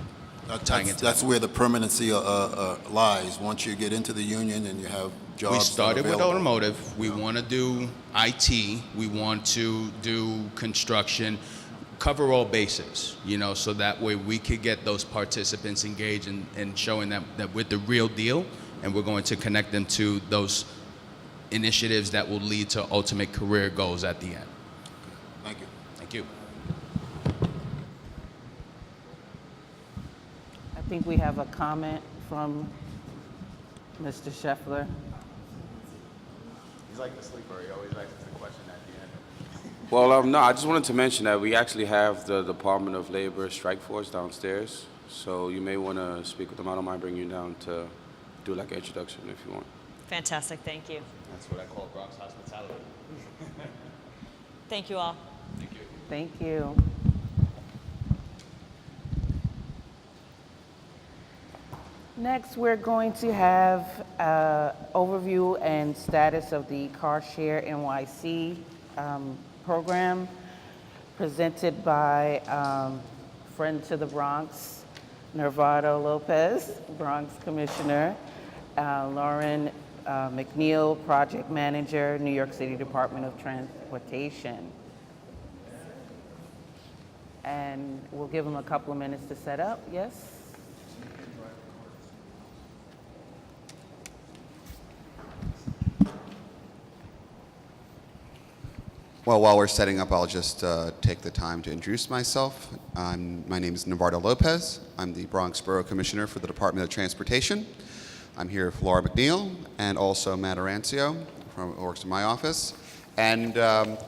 tying into That's where the permanency lies. Once you get into the union and you have jobs. We that are started with available. automotive. We want to do IT. We want to do construction. Cover all bases, you know, so that way we could get those participants engaged and showing them that we're the real deal, and we're going to connect them to those initiatives that will lead to ultimate career goals at the end. Thank you. Thank you. I think we have a comment from Mr. Scheffler. He's like the sleeper. He always likes the question at the end. Well, no, I just wanted to mention that we actually have the Department of Labor strike force downstairs, so you may want to speak with them. I don't mind bringing you down to do like an introduction if you want. Fantastic, thank you. That's what I call Bronx hospitality. Thank you all. Thank you. Thank you. Next, we're going to have overview and status of the Car Share NYC program presented by friend to the Bronx, Nervado Lopez, Bronx Commissioner, Lauren McNeil, Project Manager, New York City Department of Transportation. And we'll give them a couple of minutes to set up, yes? Well, while we're setting up, I'll just take the time to introduce myself. My name is Nervado Lopez. I'm the Bronx Borough Commissioner for the Department of Transportation. I'm here with Laura McNeil and also Matt Arancio, who works in my office. And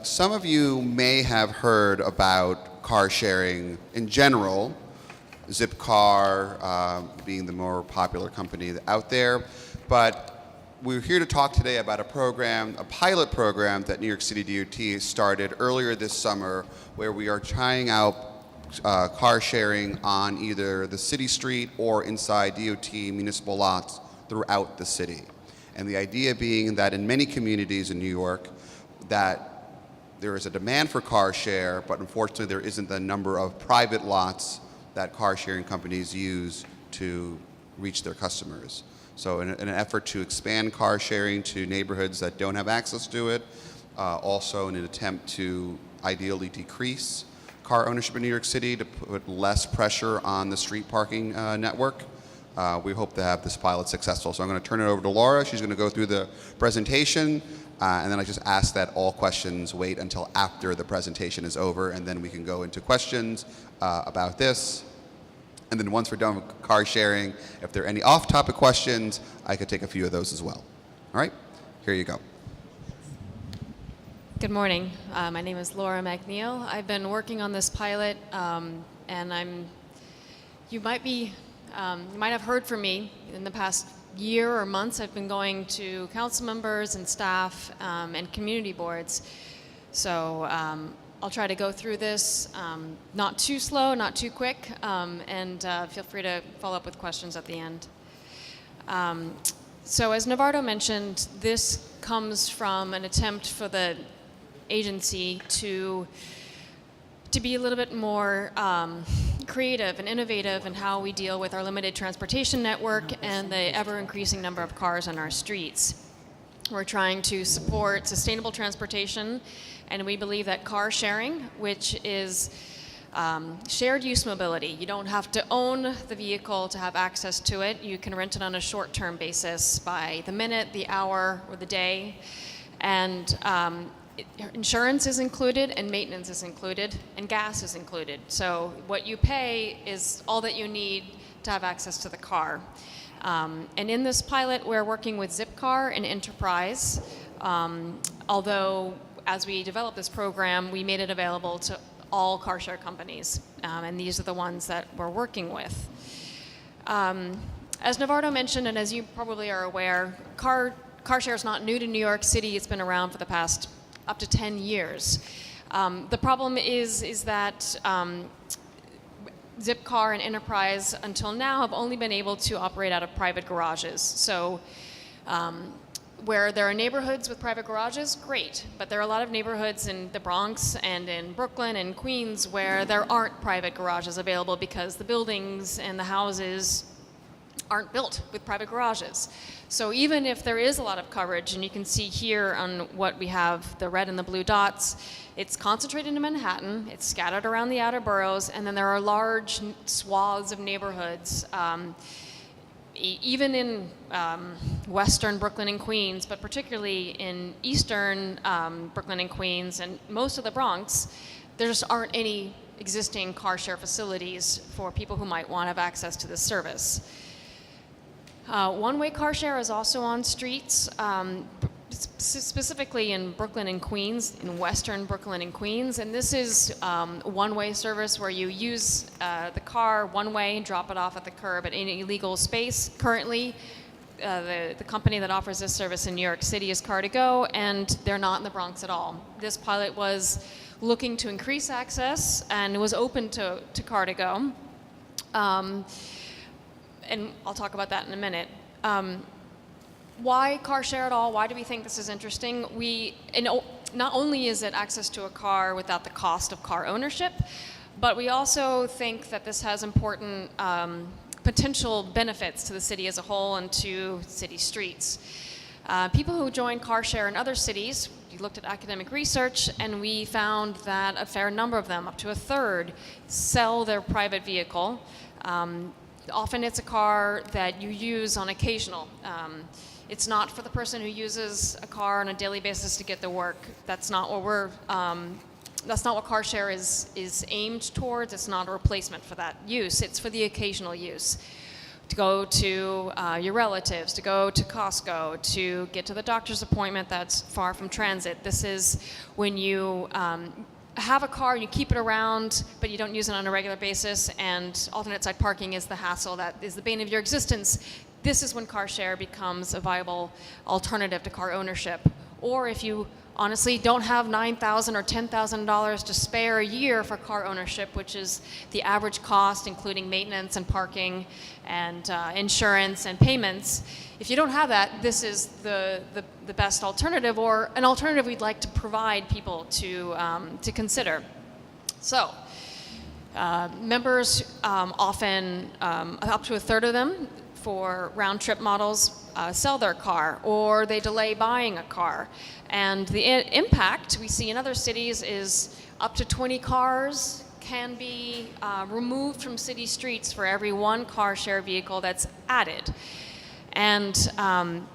some of you may have heard about car sharing in general, Zipcar being the more popular company out there. But we're here to talk today about a program, a pilot program that New York City DOT started earlier this summer, where we are trying out car sharing on either the city street or inside DOT municipal lots throughout the city. And the idea being that in many communities in New York, that there is a demand for car share, but unfortunately there isn't the number of private lots that car sharing companies use to reach their customers. So in an effort to expand car sharing to neighborhoods that don't have access to it, also in an attempt to ideally decrease car ownership in New York City to put less pressure on the street parking network, we hope to have this pilot successful. So I'm going to turn it over to Laura. She's going to go through the presentation, and then I just ask that all questions wait until after the presentation is over, and then we can go into questions about this. And then once we're done with car sharing, if there are any off-topic questions, I could take a few of those as well. All right, here you go. Good morning. My name is Laura McNeil. I've been working on this pilot, and you might have heard from me in the past year or months. I've been going to council members and staff and community boards. So I'll try to go through this, not too slow, not too quick, and feel free to follow up with questions at the end. So as Navardo mentioned, this comes from an attempt for the agency to be a little bit more creative and innovative in how we deal with our limited transportation network and the ever-increasing number of cars on our streets. We're trying to support sustainable transportation, and we believe that car sharing, which is shared use mobility, you don't have to own the vehicle to have access to it. You can rent it on a short-term basis by the minute, the hour, or the day. And insurance is included, and maintenance is included, and gas is included. So what you pay is all that you need to have access to the car. And in this pilot, we're working with Zipcar and Enterprise, although as we developed this program, we made it available to all car share companies, and these are the ones that we're working with. As Navardo mentioned, and as you probably are aware, car share is not new to New York City. It's been around for the past up to 10 years. The problem is that Zipcar and Enterprise until now have only been able to operate out of private garages. So where there are neighborhoods with private garages, great, but there are a lot of neighborhoods in the Bronx and in Brooklyn and Queens where there aren't private garages available because the buildings and the houses aren't built with private garages. So even if there is a lot of coverage, and you can see here on what we have, the red and the blue dots, it's concentrated in Manhattan, it's scattered around the outer boroughs, and then there are large swaths of neighborhoods, even in western Brooklyn and Queens, but particularly in eastern Brooklyn and Queens, and most of the Bronx, there just aren't any existing car share facilities for people who might want to have access to this service. One-way car share is also on streets, specifically in Brooklyn and Queens, in western Brooklyn and Queens. And this is one-way service where you use the car one way and drop it off at the curb at any legal space. Currently, the company that offers this service in New York City is Car2Go, and they're not in the Bronx at all. This pilot was looking to increase access and was open to Car2Go. And I'll talk about that in a minute. Why car share at all? Why do we think this is interesting? Not only is it access to a car without the cost of car ownership, but we also think that this has important potential benefits to the city as a whole and to city streets. People who join car share in other cities, we looked at academic research, and we found that a fair number of them, up to a third, sell their private vehicle. Often it's a car that you use on occasional. It's not for the person who uses a car on a daily basis to get to work. That's not what that's not what car share is aimed towards. It's not a replacement for that use. It's for the occasional use. To go to your relatives, to go to Costco, to get to the doctor's appointment that's far from transit. This is when you have a car, you keep it around, but you don't use it on a regular basis, and alternate side parking is the hassle that is the bane of your existence. This is when car share becomes a viable alternative to car ownership. Or if you honestly don't have $9,000 or $10,000 to spare a year for car ownership, which is the average cost, including maintenance and parking and insurance and payments. If you don't have that, this is the best alternative, or an alternative we'd like to provide people to consider. So, members often, up to a third of them, for round-trip models, sell their car, or they delay buying a car. And the impact we see in other cities is up to 20 cars can be removed from city streets for every one car share vehicle that's added. And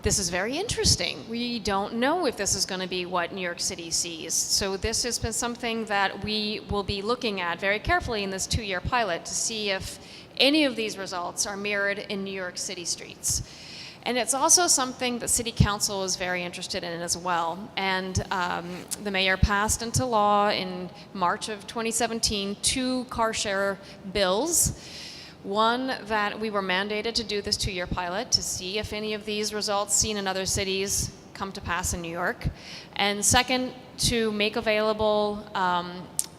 this is very interesting. We don't know if this is going to be what New York City sees. So this has been something that we will be looking at very carefully in this 2-year pilot to see if any of these results are mirrored in New York City streets. And it's also something that City Council is very interested in as well. And the mayor passed into law in March of 2017 2 car share bills. One that we were mandated to do this 2-year pilot to see if any of these results seen in other cities come to pass in New York. And second, to make available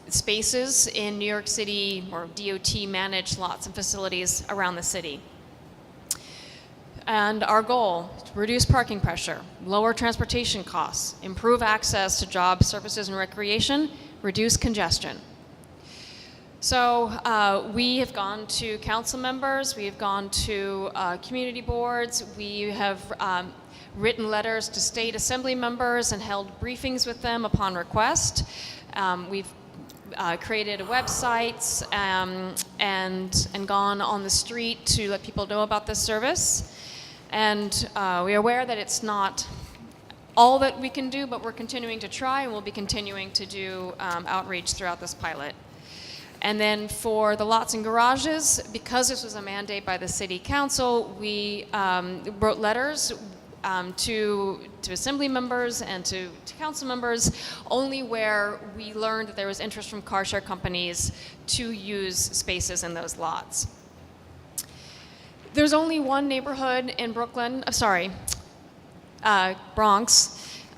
spaces in New York City or DOT managed lots and facilities around the city. And our goal, to reduce parking pressure, lower transportation costs, improve access to jobs, services, and recreation, reduce congestion. So we have gone to council members, we have gone to community boards, we have written letters to state assembly members and held briefings with them upon request. We've created websites and gone on the street to let people know about this service. And we are aware that it's not all that we can do, but we're continuing to try, and we'll be continuing to do outreach throughout this pilot. And then for the lots and garages, because this was a mandate by the city council, we wrote letters to assembly members and to council members only where we learned that there was interest from car share companies to use spaces in those lots. There's only one neighborhood in Bronx,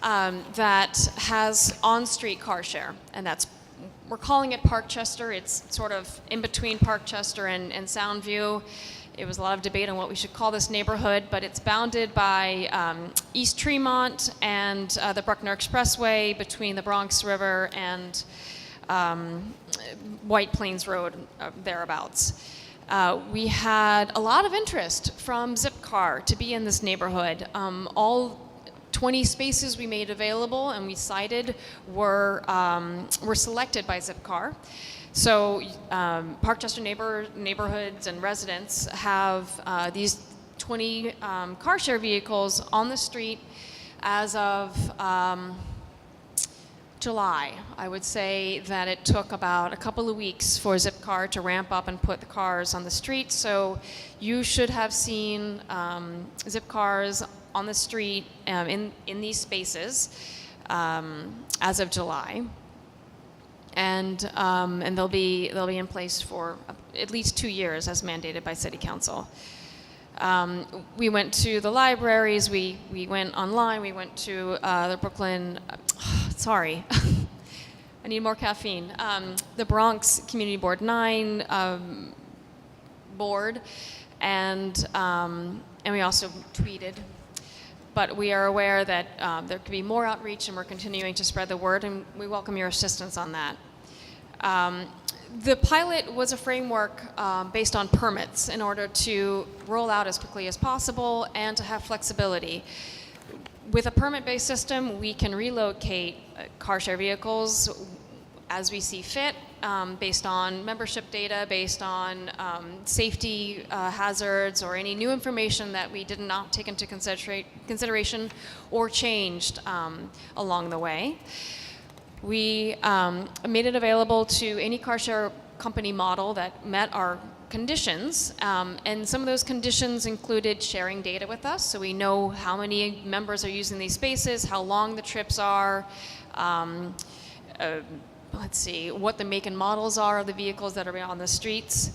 that has on-street car share, and we're calling it Parkchester. It's sort of in between Parkchester and Soundview. It was a lot of debate on what we should call this neighborhood, but it's bounded by East Tremont and the Bruckner Expressway between the Bronx River and White Plains Road, thereabouts. We had a lot of interest from Zipcar to be in this neighborhood. All 20 spaces we made available and we cited were selected by Zipcar. So Parkchester neighborhoods and residents have these 20 car share vehicles on the street as of July. I would say that it took about a couple of weeks for Zipcar to ramp up and put the cars on the street. So you should have seen Zipcars on the street in these spaces as of July. And they'll be in place for at least 2 years as mandated by City Council. We went to the libraries, we went online, we went to the Brooklyn, sorry, I need more caffeine, the Bronx Community Board 9 board, and we also tweeted. But we are aware that there could be more outreach, and we're continuing to spread the word, and we welcome your assistance on that. The pilot was a framework based on permits in order to roll out as quickly as possible and to have flexibility. With a permit-based system, we can relocate car share vehicles as we see fit, based on membership data, based on safety hazards, or any new information that we did not take into consideration or changed along the way. We made it available to any car share company model that met our conditions, and some of those conditions included sharing data with us, so we know how many members are using these spaces, how long the trips are, let's see, what the make and models are of the vehicles that are on the streets.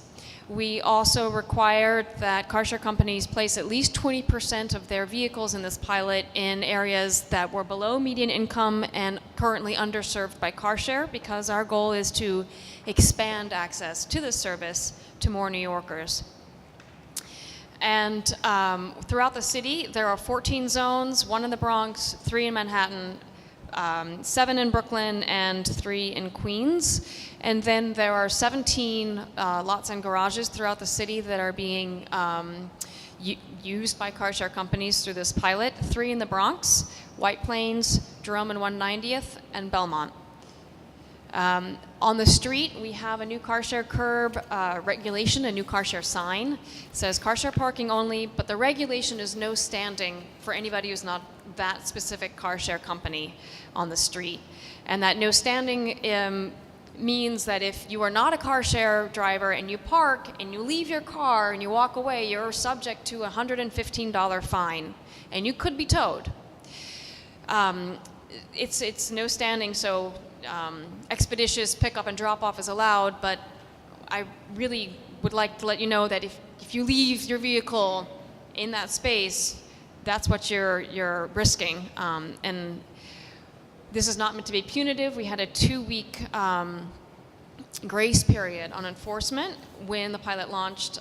We also required that car share companies place at least 20% of their vehicles in this pilot in areas that were below median income and currently underserved by car share, because our goal is to expand access to this service to more New Yorkers. And throughout the city, there are 14 zones, 1 in the Bronx, 3 in Manhattan, 7 in Brooklyn, and 3 in Queens. And then there are 17 lots and garages throughout the city that are being used by car share companies through this pilot. 3 in the Bronx, White Plains, Jerome and 190th, and Belmont. On the street, we have a new car share curb regulation, a new car share sign. It says car share parking only, but the regulation is no standing for anybody who's not that specific car share company on the street. And that no standing means that if you are not a car share driver and you park and you leave your car and you walk away, you're subject to a $115 fine, and you could be towed. It's no standing, so expeditious pickup and drop off is allowed, but I really would like to let you know that if you leave your vehicle in that space, that's what you're risking. And this is not meant to be punitive. We had a 2-week grace period on enforcement when the pilot launched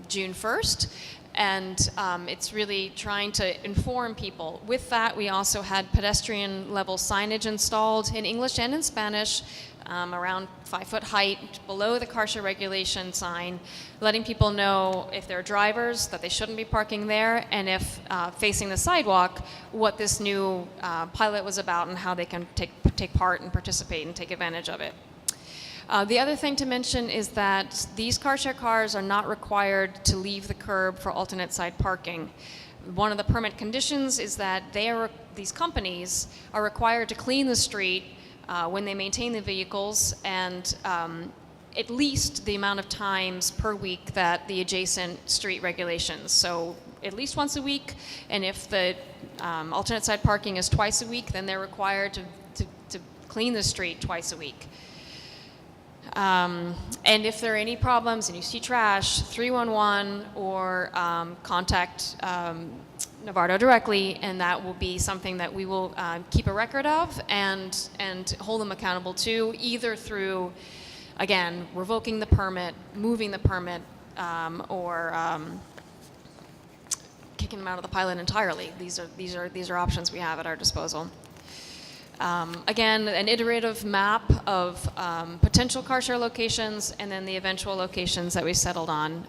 June 1st. And it's really trying to inform people. With that, we also had pedestrian level signage installed in English and in Spanish, around 5-foot height below the car share regulation sign, letting people know if they're drivers that they shouldn't be parking there, and if facing the sidewalk, what this new pilot was about and how they can take part and participate and take advantage of it. The other thing to mention is that these car share cars are not required to leave the curb for alternate side parking. one of the permit conditions is that these companies are required to clean the street when they maintain the vehicles, and at least the amount of times per week that the adjacent street regulations. So at least once a week, and if the alternate side parking is twice a week, then they're required to clean the street twice a week. And if there are any problems and you see trash, 311 or contact Novardo directly, and that will be something that we will keep a record of and hold them accountable to, either through, again, revoking the permit, moving the permit, or kicking them out of the pilot entirely. These are options we have at our disposal. Again, an iterative map of potential car share locations and then the eventual locations that we settled on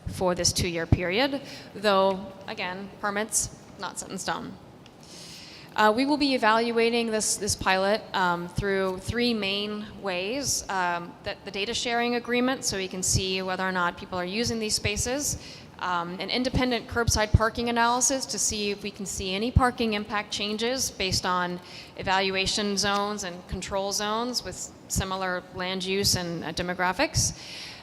for this 2-year period, though, again, permits not set in stone. We will be evaluating this pilot through 3 main ways. That the data sharing agreement, so we can see whether or not people are using these spaces. An independent curbside parking analysis to see if we can see any parking impact changes based on evaluation zones and control zones with similar land use and demographics.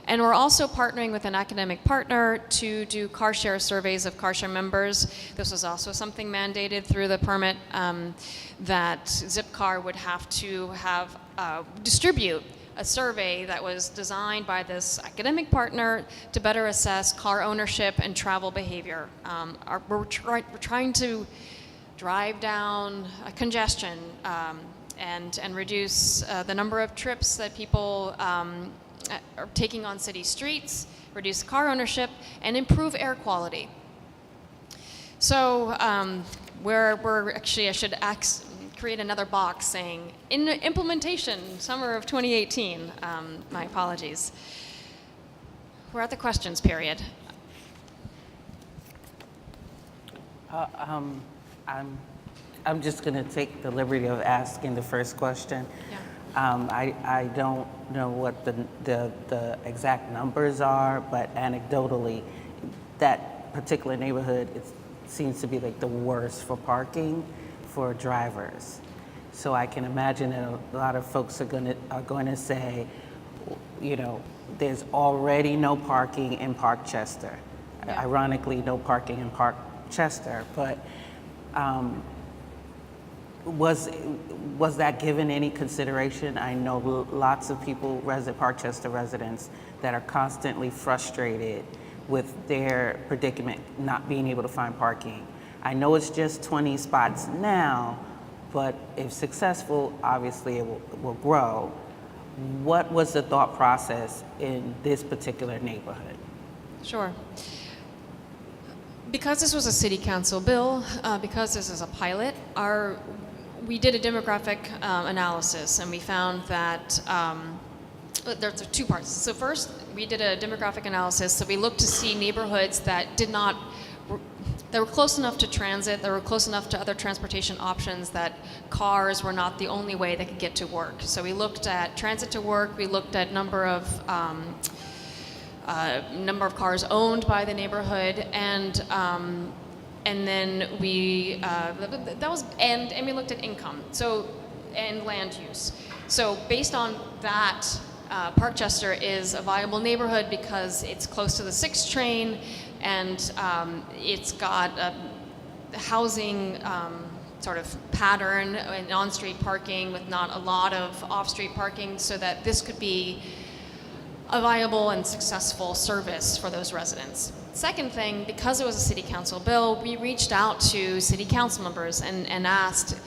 And we're also partnering with an academic partner to do car share surveys of car share members. This was also something mandated through the permit that Zipcar would have to distribute a survey that was designed by this academic partner to better assess car ownership and travel behavior. We're trying to drive down congestion and reduce the number of trips that people are taking on city streets, reduce car ownership, and improve air quality. So we're actually, I should create another box saying, in implementation, summer of 2018. My apologies. We're at the questions period. I'm just going to take the liberty of asking the first question. Yeah. I don't know what the exact numbers are, but anecdotally, that particular neighborhood seems to be like the worst for parking for drivers. So I can imagine that a lot of folks are going to say, you know, there's already no parking in Park Chester. Yeah. Ironically, no parking in Park Chester, but was that given any consideration? I know lots of people, Park Chester residents, that are constantly frustrated with their predicament, not being able to find parking. I know it's just 20 spots now, but if successful, obviously it will grow. What was the thought process in this particular neighborhood? Sure. Because this was a city council bill, because this is a pilot, we did a demographic analysis, and we found that there's 2 parts. So first, we did a demographic analysis, so we looked to see neighborhoods that they were close enough to transit, they were close enough to other transportation options that cars were not the only way they could get to work. So we looked at transit to work, we looked at number of cars owned by the neighborhood, and then we we looked at income, and land use. So based on that, Park Chester is a viable neighborhood because it's close to the 6 train, and it's got a housing sort of pattern and on-street parking with not a lot of off-street parking, so that this could be a viable and successful service for those residents. Second thing, because it was a city council bill, we reached out to city council members and asked,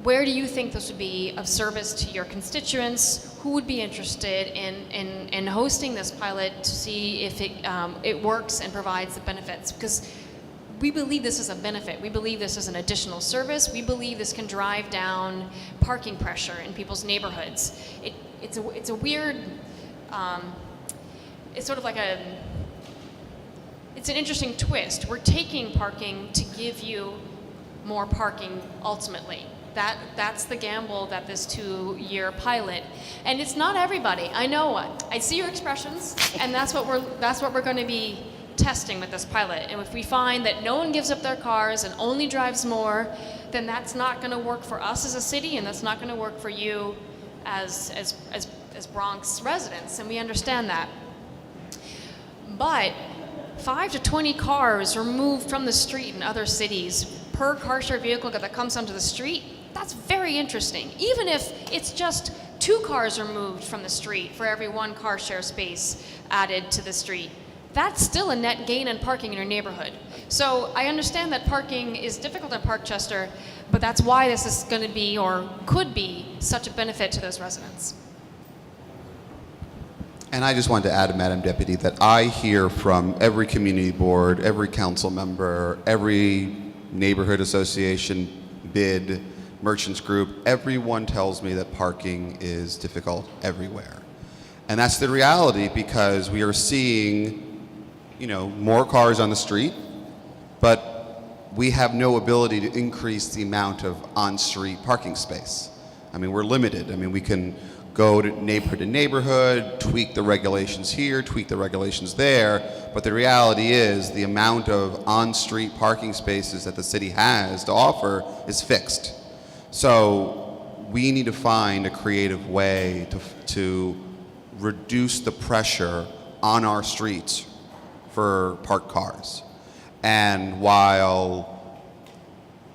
where do you think this would be of service to your constituents? Who would be interested in hosting this pilot to see if it works and provides the benefits? Because we believe this is a benefit. We believe this is an additional service. We believe this can drive down parking pressure in people's neighborhoods. It's a weird, it's sort of like it's an interesting twist. We're taking parking to give you more parking ultimately. That's the gamble that this 2-year pilot, and it's not everybody. I know. I see your expressions, and that's what we're going to be testing with this pilot. And if we find that no one gives up their cars and only drives more, then that's not going to work for us as a city, and that's not going to work for you as Bronx residents, and we understand that. But 5 to 20 cars removed from the street in other cities per car share vehicle that comes onto the street, that's very interesting. Even if it's just 2 cars removed from the street for every 1 car share space added to the street, that's still a net gain in parking in your neighborhood. So I understand that parking is difficult in Parkchester, but that's why this is going to be, or could be, such a benefit to those residents. And I just wanted to add, Madam Deputy, that I hear from every community board, every council member, every neighborhood association, BID, merchants group, everyone tells me that parking is difficult everywhere. And that's the reality, because we are seeing, more cars on the street, but we have no ability to increase the amount of on-street parking space. I mean, we're limited. I mean, we can go to neighborhood, tweak the regulations here, tweak the regulations there, but the reality is the amount of on-street parking spaces that the city has to offer is fixed. So we need to find a creative way to reduce the pressure on our streets for parked cars. And while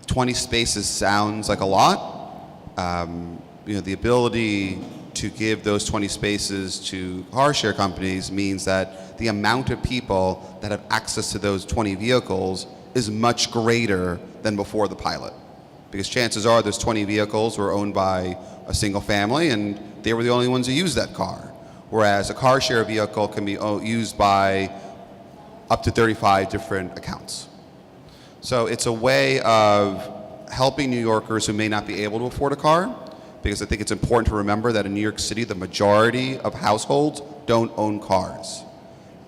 20 spaces sounds like a lot, the ability to give those 20 spaces to car share companies means that the amount of people that have access to those 20 vehicles is much greater than before the pilot. Because chances are those 20 vehicles were owned by a single family and they were the only ones who used that car. Whereas a car share vehicle can be used by up to 35 different accounts. So it's a way of helping New Yorkers who may not be able to afford a car, because I think it's important to remember that in New York City, the majority of households don't own cars.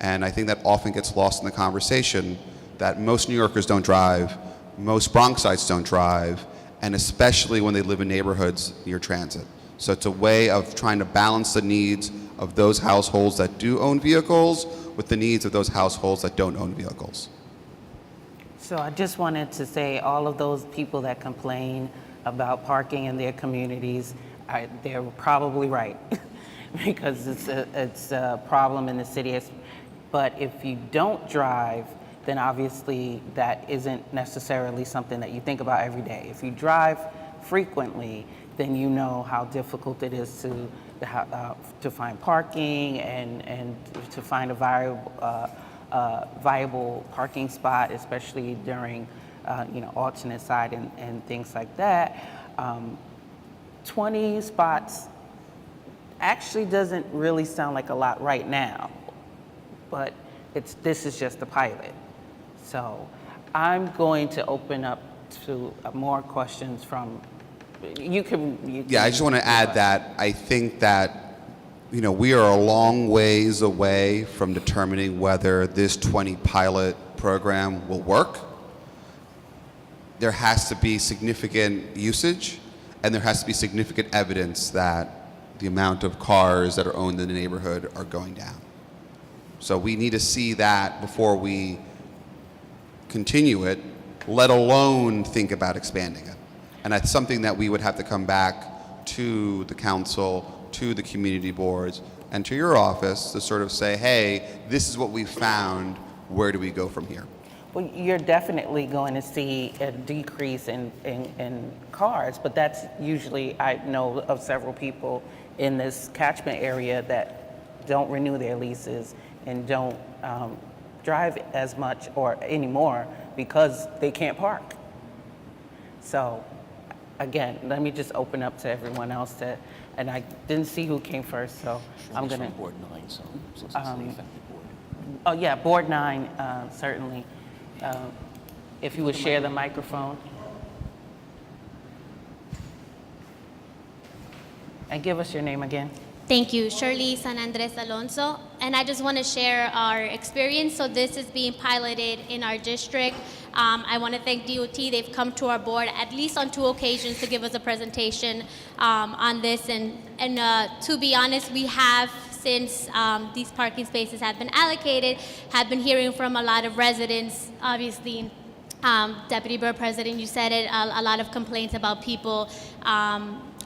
And I think that often gets lost in the conversation that most New Yorkers don't drive, most Bronxites don't drive, and especially when they live in neighborhoods near transit. So it's a way of trying to balance the needs of those households that do own vehicles with the needs of those households that don't own vehicles. So I just wanted to say all of those people that complain about parking in their communities, they're probably right because it's a problem in the city. But if you don't drive, then obviously that isn't necessarily something that you think about every day. If you drive frequently, then you know how difficult it is to find parking and to find a viable parking spot, especially during alternate side and things like that. 20 spots actually doesn't really sound like a lot right now, but this is just a pilot. So I'm going to open up to more questions from, you can Yeah, I just want to add that I think that we are a long ways away from determining whether this 20 pilot program will work. There has to be significant usage, and there has to be significant evidence that the amount of cars that are owned in the neighborhood are going down. So we need to see that before we continue it, let alone think about expanding it. And that's something that we would have to come back to the council, to the community boards, and to your office to sort of say, hey, this is what we found, where do we go from here? Well, you're definitely going to see a decrease in cars, but that's usually, I know of several people in this catchment area that don't renew their leases and don't drive as much or anymore because they can't park. So again, let me just open up to everyone else and I didn't see who came first, so I'm going to. Board 9, so since it's the affected board. Oh yeah, Board 9, certainly. If you would share the microphone. And give us your name again. Thank you, Shirley San Andres Alonso. And I just want to share our experience. So this is being piloted in our district. I want to thank DOT. They've come to our board at least on 2 occasions to give us a presentation on this. And to be honest, we have since these parking spaces have been allocated, have been hearing from a lot of residents, obviously. Deputy Borough President, you said it, a lot of complaints about people,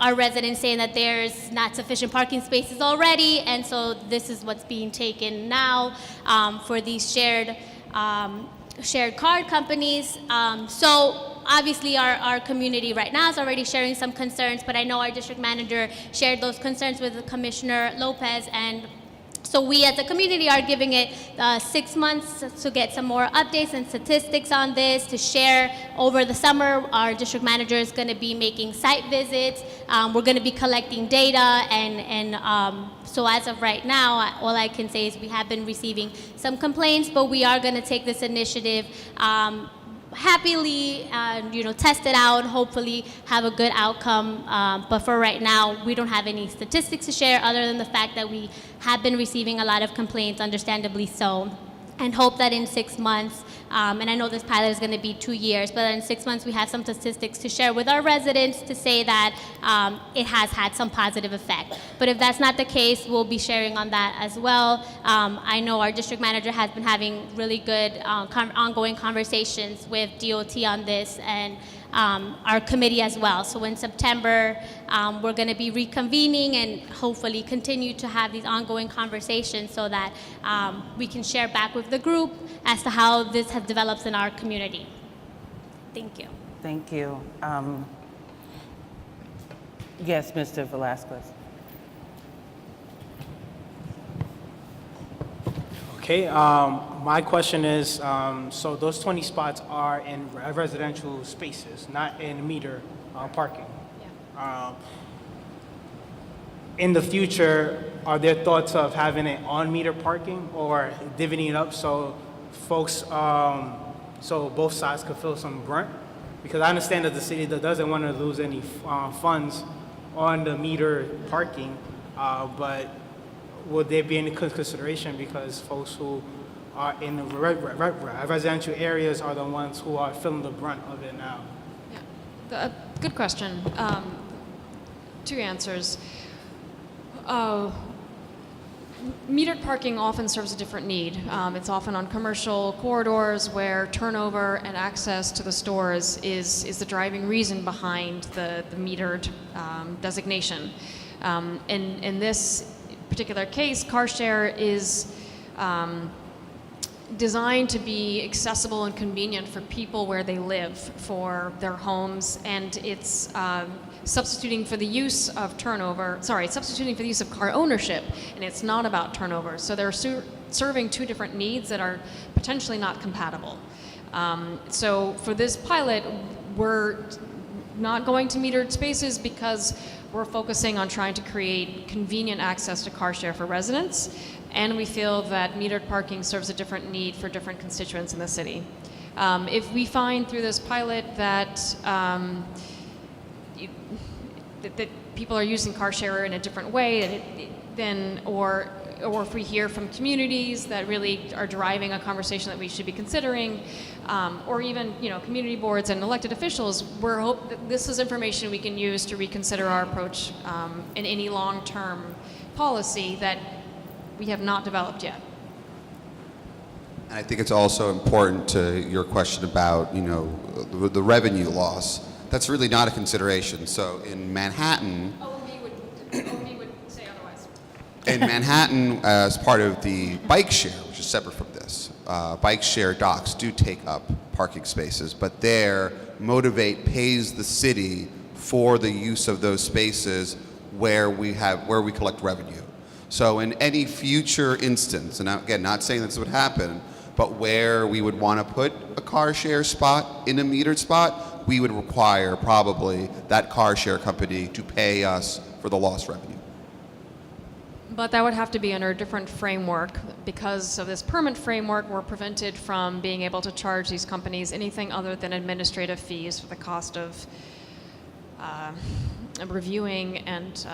our residents saying that there's not sufficient parking spaces already, and so this is what's being taken now for these shared card companies. So obviously our community right now is already sharing some concerns, but I know our district manager shared those concerns with Commissioner Lopez, and so we as a community are giving it 6 months to get some more updates and statistics on this to share over the summer. Our district manager is going to be making site visits. We're going to be collecting data, and so as of right now, all I can say is we have been receiving some complaints, but we are going to take this initiative happily, test it out, hopefully have a good outcome. But for right now, we don't have any statistics to share other than the fact that we have been receiving a lot of complaints, understandably so, and hope that in 6 months, and I know this pilot is going to be 2 years, but in 6 months we have some statistics to share with our residents to say that it has had some positive effect. But if that's not the case, we'll be sharing on that as well. I know our district manager has been having really good ongoing conversations with DOT on this, and our committee as well. So in September, we're going to be reconvening and hopefully continue to have these ongoing conversations so that we can share back with the group as to how this has developed in our community. Thank you. Thank you. Yes, Mr. Velasquez. Okay, my question is, so those 20 spots are in residential spaces, not in meter parking. In the future, are there thoughts of having it on meter parking or divvying it up so folks, so both sides could feel some brunt? Because I understand that the city doesn't want to lose any funds on the meter parking, but would there be any consideration because folks who are in the residential areas are the ones who are feeling the brunt of it now? Yeah, good question. 2 answers. Metered parking often serves a different need. It's often on commercial corridors where turnover and access to the stores is the driving reason behind the metered designation. In this particular case, car share is designed to be accessible and convenient for people where they live, for their homes, and it's substituting for the use of substituting for the use of car ownership, and it's not about turnover. So they're serving 2 different needs that are potentially not compatible. So for this pilot, we're not going to metered spaces because we're focusing on trying to create convenient access to car share for residents, and we feel that metered parking serves a different need for different constituents in the city. If we find through this pilot that that people are using car share in a different way, then or if we hear from communities that really are driving a conversation that we should be considering, or even community boards and elected officials, we're hope that this is information we can use to reconsider our approach in any long-term policy that we have not developed yet. And I think it's also important to your question about, the revenue loss. That's really not a consideration. So in Manhattan, OMB would say otherwise. in Manhattan, as part of the bike share, which is separate from this, bike share docks do take up parking spaces, but there, Motivate pays the city for the use of those spaces where we collect revenue. So in any future instance, and again, not saying this would happen, but where we would want to put a car share spot in a metered spot, we would require probably that car share company to pay us for the lost revenue. But that would have to be under a different framework. Because of this permit framework, we're prevented from being able to charge these companies anything other than administrative fees for the cost of reviewing and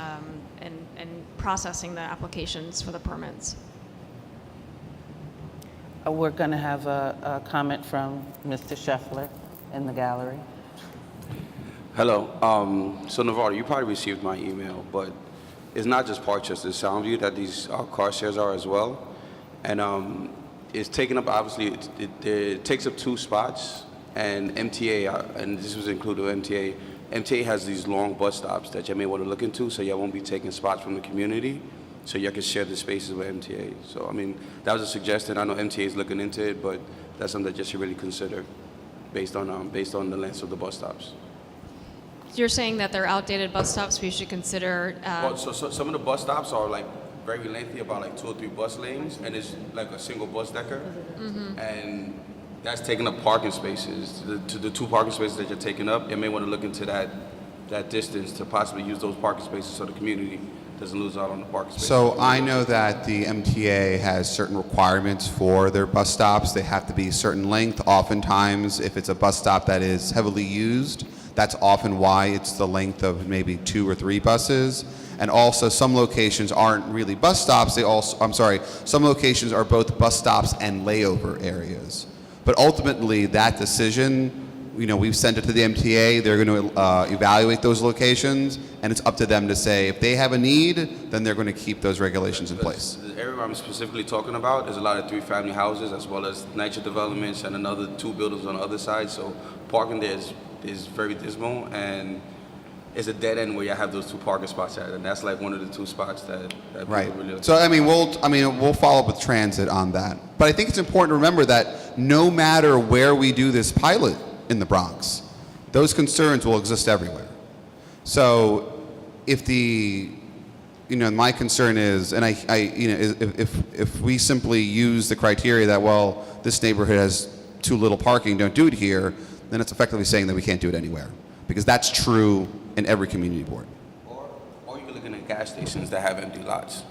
processing the applications for the permits. We're going to have a comment from Mr. Scheffler in the gallery. Hello. So Navarro, you probably received my email, but it's not just Parkchester, it's Soundview that these car shares are as well. And it's taken up, obviously, it takes up 2 spots, and MTA, and this was included with MTA, MTA has these long bus stops that you may want to look into, so y'all won't be taking spots from the community, so y'all can share the spaces with MTA. So, I mean, that was a suggestion. I know MTA is looking into it, but that's something that you should really consider based on the length of the bus stops. You're saying that they're outdated bus stops, we should consider... Well, so some of the bus stops are like very lengthy, about like 2 or 3 bus lanes, and it's like a single bus decker, and that's taking up parking spaces. To the 2 parking spaces that you're taking up, you may want to look into that distance to possibly use those parking spaces so the community doesn't lose out on the parking spaces. So I know that the MTA has certain requirements for their bus stops. They have to be a certain length. Oftentimes, if it's a bus stop that is heavily used, that's often why it's the length of maybe 2 or 3 buses. And also, some locations aren't really bus stops. Some locations are both bus stops and layover areas. But ultimately, that decision, we've sent it to the MTA. They're going to evaluate those locations, and it's up to them to say if they have a need, then they're going to keep those regulations in place. The area I'm specifically talking about, there's a lot of 3-family houses as well as NYCHA developments and another 2 buildings on the other side. So parking there is very dismal, and it's a dead end where you have those 2 parking spots at, and that's like one of the 2 spots that Right. people really. So we'll follow up with transit on that. But I think it's important to remember that no matter where we do this pilot in the Bronx, those concerns will exist everywhere. So if my concern is, and if we simply use the criteria that, well, this neighborhood has too little parking, don't do it here, then it's effectively saying that we can't do it anywhere, because that's true in every community board. Or you can look at gas stations that have empty lots.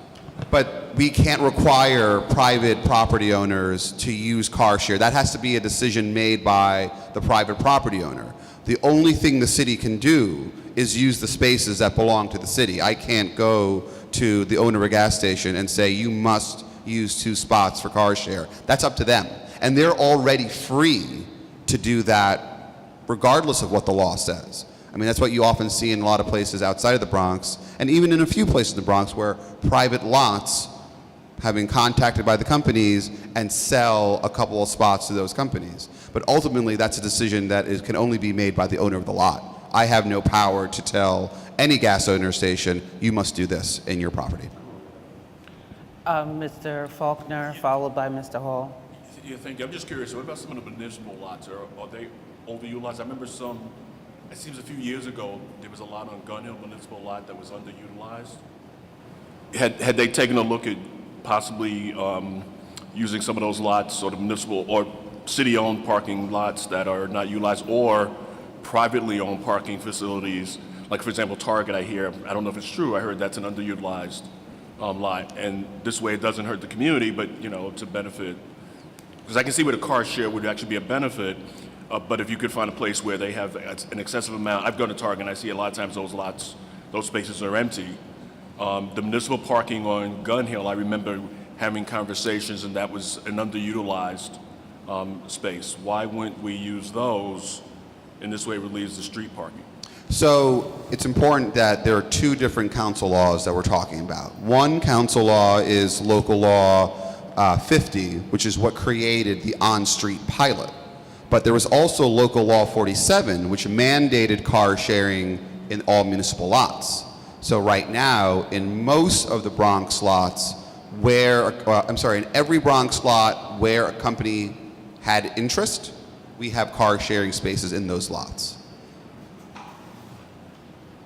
But we can't require private property owners to use car share. That has to be a decision made by the private property owner. The only thing the city can do is use the spaces that belong to the city. I can't go to the owner of a gas station and say, you must use 2 spots for car share. That's up to them. And they're already free to do that regardless of what the law says. I mean, that's what you often see in a lot of places outside of the Bronx, and even in a few places in the Bronx where private lots have been contacted by the companies and sell a couple of spots to those companies. But ultimately, that's a decision that can only be made by the owner of the lot. I have no power to tell any gas owner station, you must do this in your property. Mr. Faulkner, followed by Mr. Hall. Yeah, thank you. I'm just curious, what about some of the municipal lots? Are they overutilized? I remember it seems a few years ago, there was a lot on Gun Hill Municipal Lot that was underutilized. Had they taken a look at possibly using some of those lots, or the municipal or city-owned parking lots that are not utilized, or privately owned parking facilities, like for example Target, I don't know if it's true, I heard that's an underutilized lot, and this way it doesn't hurt the community, but to benefit, because I can see where the car share would actually be a benefit. But if you could find a place where they have an excessive amount, I've gone to Target and I see a lot of times those spaces are empty. The municipal parking on Gun Hill, I remember having conversations, and that was an underutilized space. Why wouldn't we use those? In this way it relieves the street parking. So it's important that there are 2 different council laws that we're talking about. One council law is local law 50, which is what created the on-street pilot. But there was also local law 47, which mandated car sharing in all municipal lots. So right now, in most of the Bronx lots in every Bronx lot where a company had interest, we have car sharing spaces in those lots.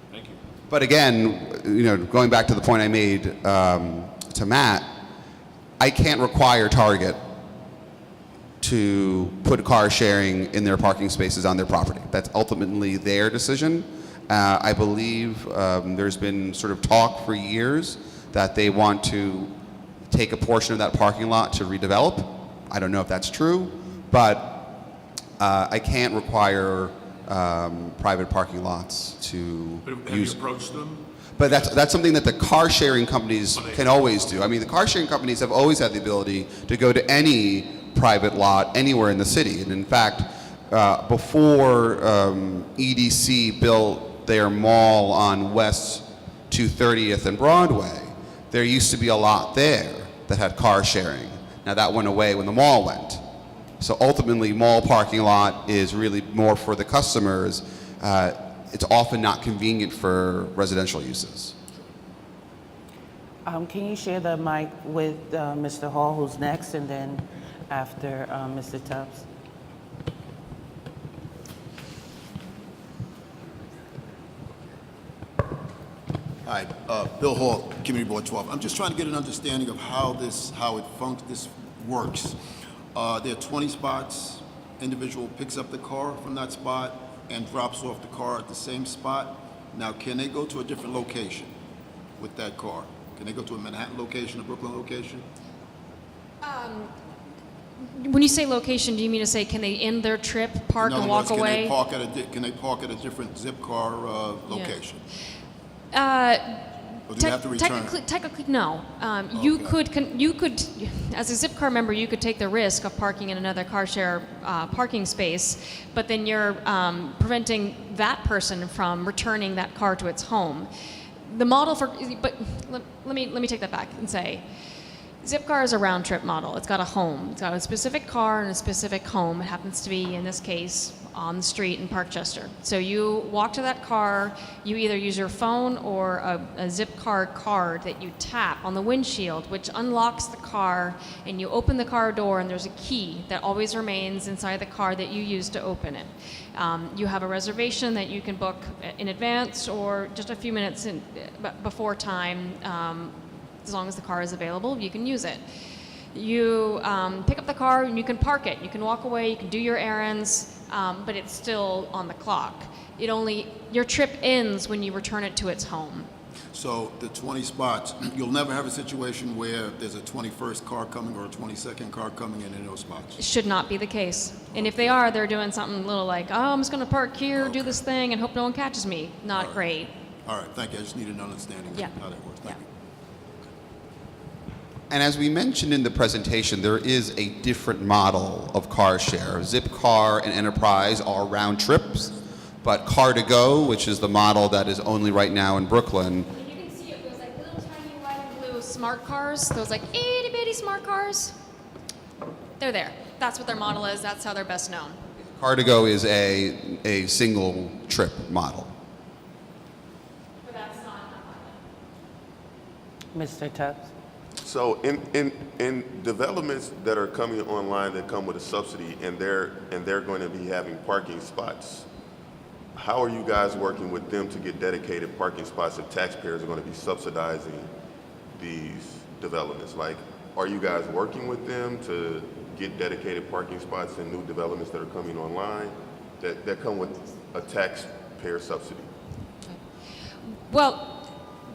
Thank you. But again, going back to the point I made to Matt, I can't require Target to put car sharing in their parking spaces on their property. That's ultimately their decision. I believe there's been sort of talk for years that they want to take a portion of that parking lot to redevelop. I don't know if that's true, but I can't require private parking lots to Have you approached them? But that's something that the car sharing companies can always do. I mean, the car sharing companies have always had the ability to go to any private lot anywhere in the city. And in fact, before EDC built their mall on West to 30th and Broadway, there used to be a lot there that had car sharing. Now that went away when the mall went. So ultimately, mall parking lot is really more for the customers. It's often not convenient for residential uses. Can you share the mic with Mr. Hall, who's next, and then after Mr. Tubbs? Hi, Bill Hall, Community Board 12. I'm just trying to get an understanding of how this works. There are 20 spots. Individual picks up the car from that spot and drops off the car at the same spot. Now, can they go to a different location with that car? Can they go to a Manhattan location, a Brooklyn location? When you say location, do you mean to say can they end their trip, park, In other and walk words, away? Can they park at a different zip car location? Or do they have to return? Technically, no. You could, as a zip car member, you could take the risk of parking in another car share parking space, but then you're preventing that person from returning that car to its home. The model for, but let me take that back and say, Zipcar is a round trip model. It's got a home. It's got a specific car and a specific home. It happens to be, in this case, on the street in Parkchester. So you walk to that car, you either use your phone or a Zipcar card that you tap on the windshield, which unlocks the car, and you open the car door, and there's a key that always remains inside the car that you use to open it. You have a reservation that you can book in advance or just a few minutes before time. As long as the car is available, you can use it. You pick up the car and you can park it. You can walk away, you can do your errands, but it's still on the clock. Your trip ends when you return it to its home. So the 20 spots, you'll never have a situation where there's a 21st car coming or a 22nd car coming in those spots? It should not be the case. And if they are, they're doing something little like, oh, I'm just going to park here, do this thing, and hope no one catches me. Not great. All right, thank you. I just needed an understanding of how that works. Thank you. And as we mentioned in the presentation, there is a different model of car share. Zipcar and Enterprise are round trips, but Car2Go, which is the model that is only right now in Brooklyn. You can see it, those like little tiny white and blue smart cars, those like itty bitty smart cars. They're there. That's what their model is. That's how they're best known. Car2Go is a single trip model. But that's not Mr. Tubbs? So in developments that are coming online that come with a subsidy and they're going to be having parking spots, how are you guys working with them to get dedicated parking spots if taxpayers are going to be subsidizing these developments? Like, are you guys working with them to get dedicated parking spots in new developments that are coming online that come with a taxpayer subsidy? Well,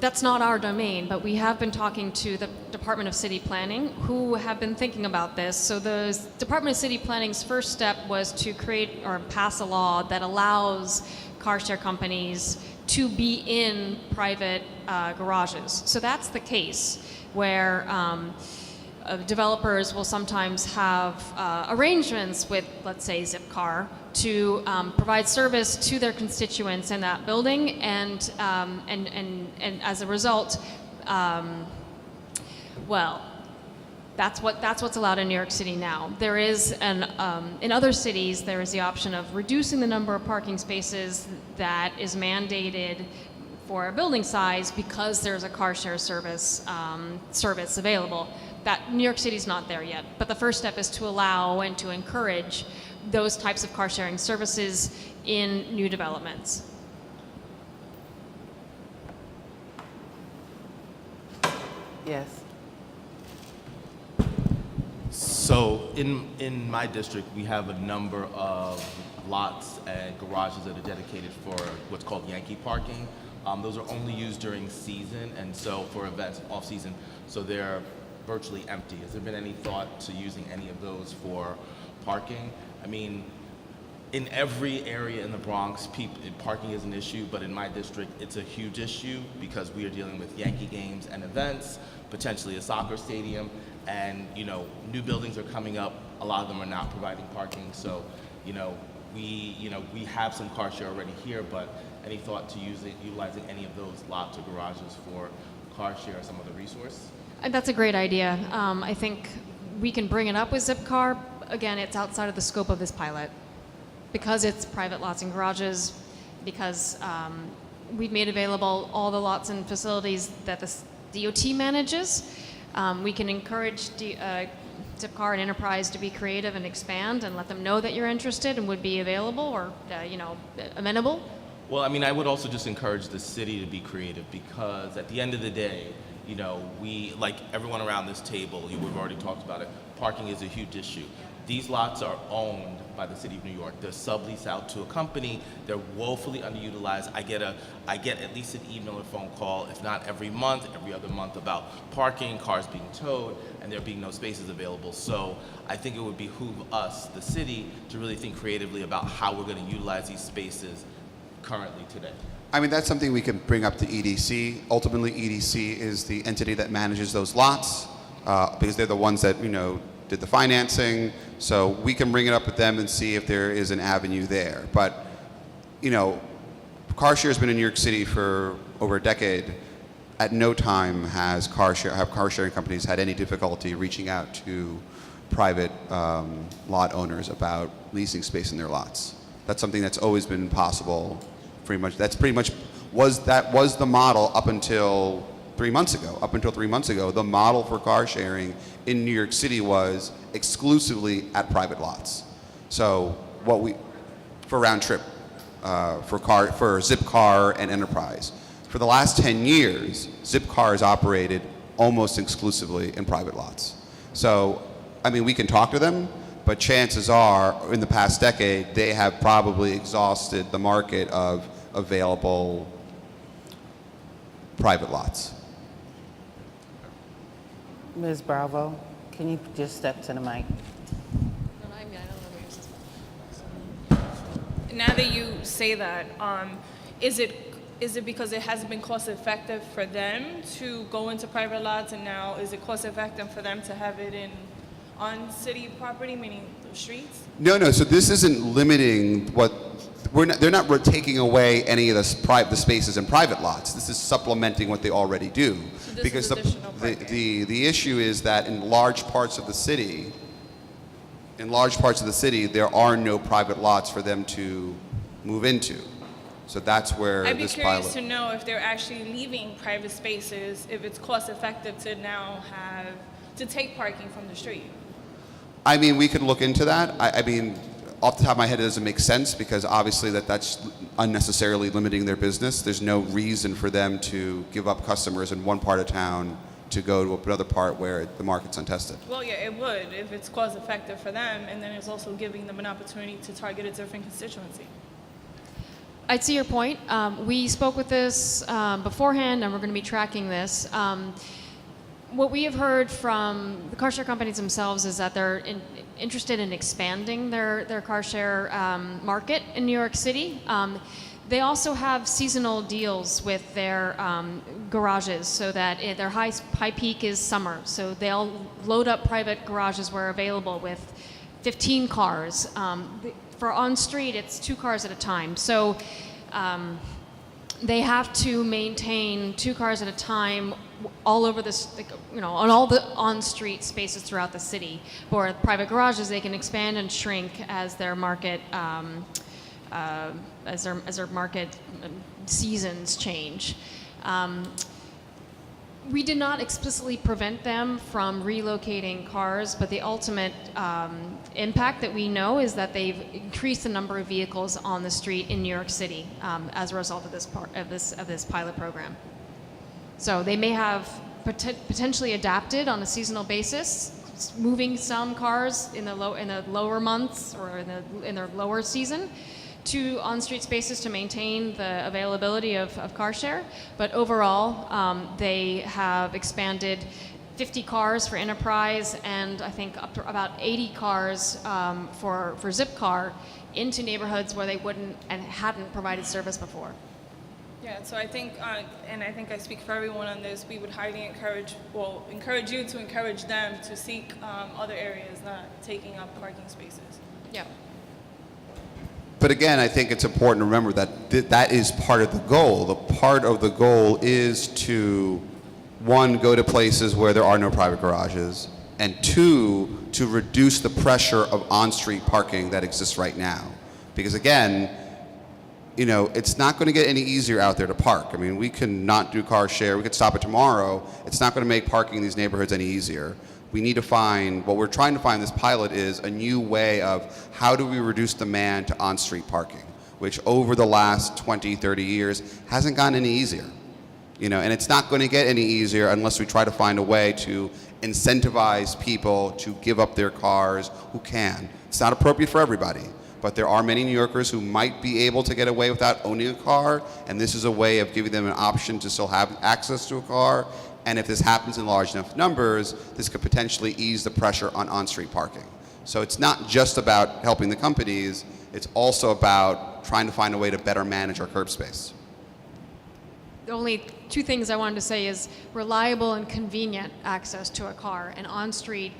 that's not our domain, but we have been talking to the Department of City Planning, who have been thinking about this. So the Department of City Planning's first step was to create or pass a law that allows car share companies to be in private garages. So that's the case where developers will sometimes have arrangements with, let's say, Zipcar to provide service to their constituents in that building, and as a result, well, that's what's allowed in New York City now. There is in other cities there is the option of reducing the number of parking spaces that is mandated for a building size because there's a car share service available. That New York City's not there yet, but the first step is to allow and to encourage those types of car sharing services in new developments. Yes. So in my district, we have a number of lots and garages that are dedicated for what's called Yankee parking. Those are only used during season, and so for events off season, so they're virtually empty. Has there been any thought to using any of those for parking? I mean, in every area in the Bronx, parking is an issue, but in my district, it's a huge issue because we are dealing with Yankee games and events, potentially a soccer stadium, and new buildings are coming up. A lot of them are not providing parking, so we have some car share already here, but any thought to utilizing any of those lots or garages for car share or some other resource? That's a great idea. I think we can bring it up with Zipcar. Again, it's outside of the scope of this pilot. Because it's private lots and garages, because we've made available all the lots and facilities that the DOT manages, we can encourage Zipcar and Enterprise to be creative and expand and let them know that you're interested and would be available or, amenable. Well, I mean, I would also just encourage the city to be creative because at the end of the day, we, like everyone around this table, we've already talked about it, parking is a huge issue. These lots are owned by the city of New York. They're subleased out to a company. They're woefully underutilized. I get at least an email or phone call, if not every month, every other month, about parking, cars being towed, and there being no spaces available. So I think it would behoove us, the city, to really think creatively about how we're going to utilize these spaces currently today. I mean, that's something we can bring up to EDC. Ultimately, EDC is the entity that manages those lots because they're the ones that, did the financing. So we can bring it up with them and see if there is an avenue there. But, car share has been in New York City for over a decade. At no time have car sharing companies had any difficulty reaching out to private lot owners about leasing space in their lots. That's something that's always been possible. Was the model up until 3 months ago. Up until 3 months ago, the model for car sharing in New York City was exclusively at private lots. So for round trip, for Zipcar and Enterprise. For the last 10 years, Zipcar has operated almost exclusively in private lots. So, I mean, we can talk to them, but chances are, in the past decade, they have probably exhausted the market of available private lots. Ms. Bravo, can you just step to the mic? Now that you say that, is it because it hasn't been cost effective for them to go into private lots, and now is it cost effective for them to have it on city property, meaning the streets? No. So this isn't limiting they're not taking away any of the spaces in private lots. This is supplementing what they already do. So because the issue is that in large parts of the city, there are no private lots for them to move into. So that's where I'd be this curious pilot. to know if they're actually leaving private spaces, if it's cost effective to now take parking from the street. I mean, we could look into that. I mean, off the top of my head, it doesn't make sense because obviously that's unnecessarily limiting their business. There's no reason for them to give up customers in one part of town to go to another part where the market's untested. Well, yeah, it would if it's cost effective for them, and then it's also giving them an opportunity to target a different constituency. I see your point. We spoke with this beforehand, and we're going to be tracking this. What we have heard from the car share companies themselves is that they're interested in expanding their car share market in New York City. They also have seasonal deals with their garages so that their high peak is summer. So they'll load up private garages where available with 15 cars. For on-street, it's 2 cars at a time. So they have to maintain 2 cars at a time all over this, on all the on-street spaces throughout the city. For private garages, they can expand and shrink as their market seasons change. We did not explicitly prevent them from relocating cars, but the ultimate impact that we know is that they've increased the number of vehicles on the street in New York City as a result of this pilot program. So they may have potentially adapted on a seasonal basis, moving some cars in the lower months or in their lower season to on-street spaces to maintain the availability of car share. But overall, they have expanded 50 cars for Enterprise and I think up to about 80 cars for Zipcar into neighborhoods where they wouldn't and hadn't provided service before. Yeah, so I think, and I think I speak for everyone on this, we would highly encourage you to encourage them to seek other areas, not taking up parking spaces. Yeah. but again, I think it's important to remember that that is part of the goal. The part of the goal is to, one, go to places where there are no private garages, and two, to reduce the pressure of on-street parking that exists right now. Because again, you know, it's not going to get any easier out there to park. I mean, we can not do car share. We could stop it tomorrow. It's not going to make parking in these neighborhoods any easier. We need to find, what we're trying to find this pilot is a new way of how do we reduce demand to on-street parking, which over the last 20, 30 years hasn't gotten any easier. You know, and it's not going to get any easier unless we try to find a way to incentivize people to give up their cars who can. It's not appropriate for everybody, but there are many New Yorkers who might be able to get away without owning a car, and this is a way of giving them an option to still have access to a car. And if this happens in large enough numbers, this could potentially ease the pressure on on-street parking. So it's not just about helping the companies, it's also about trying to find a way to better manage our curb space. The only two things I wanted to say is reliable and convenient access to a car, and on-street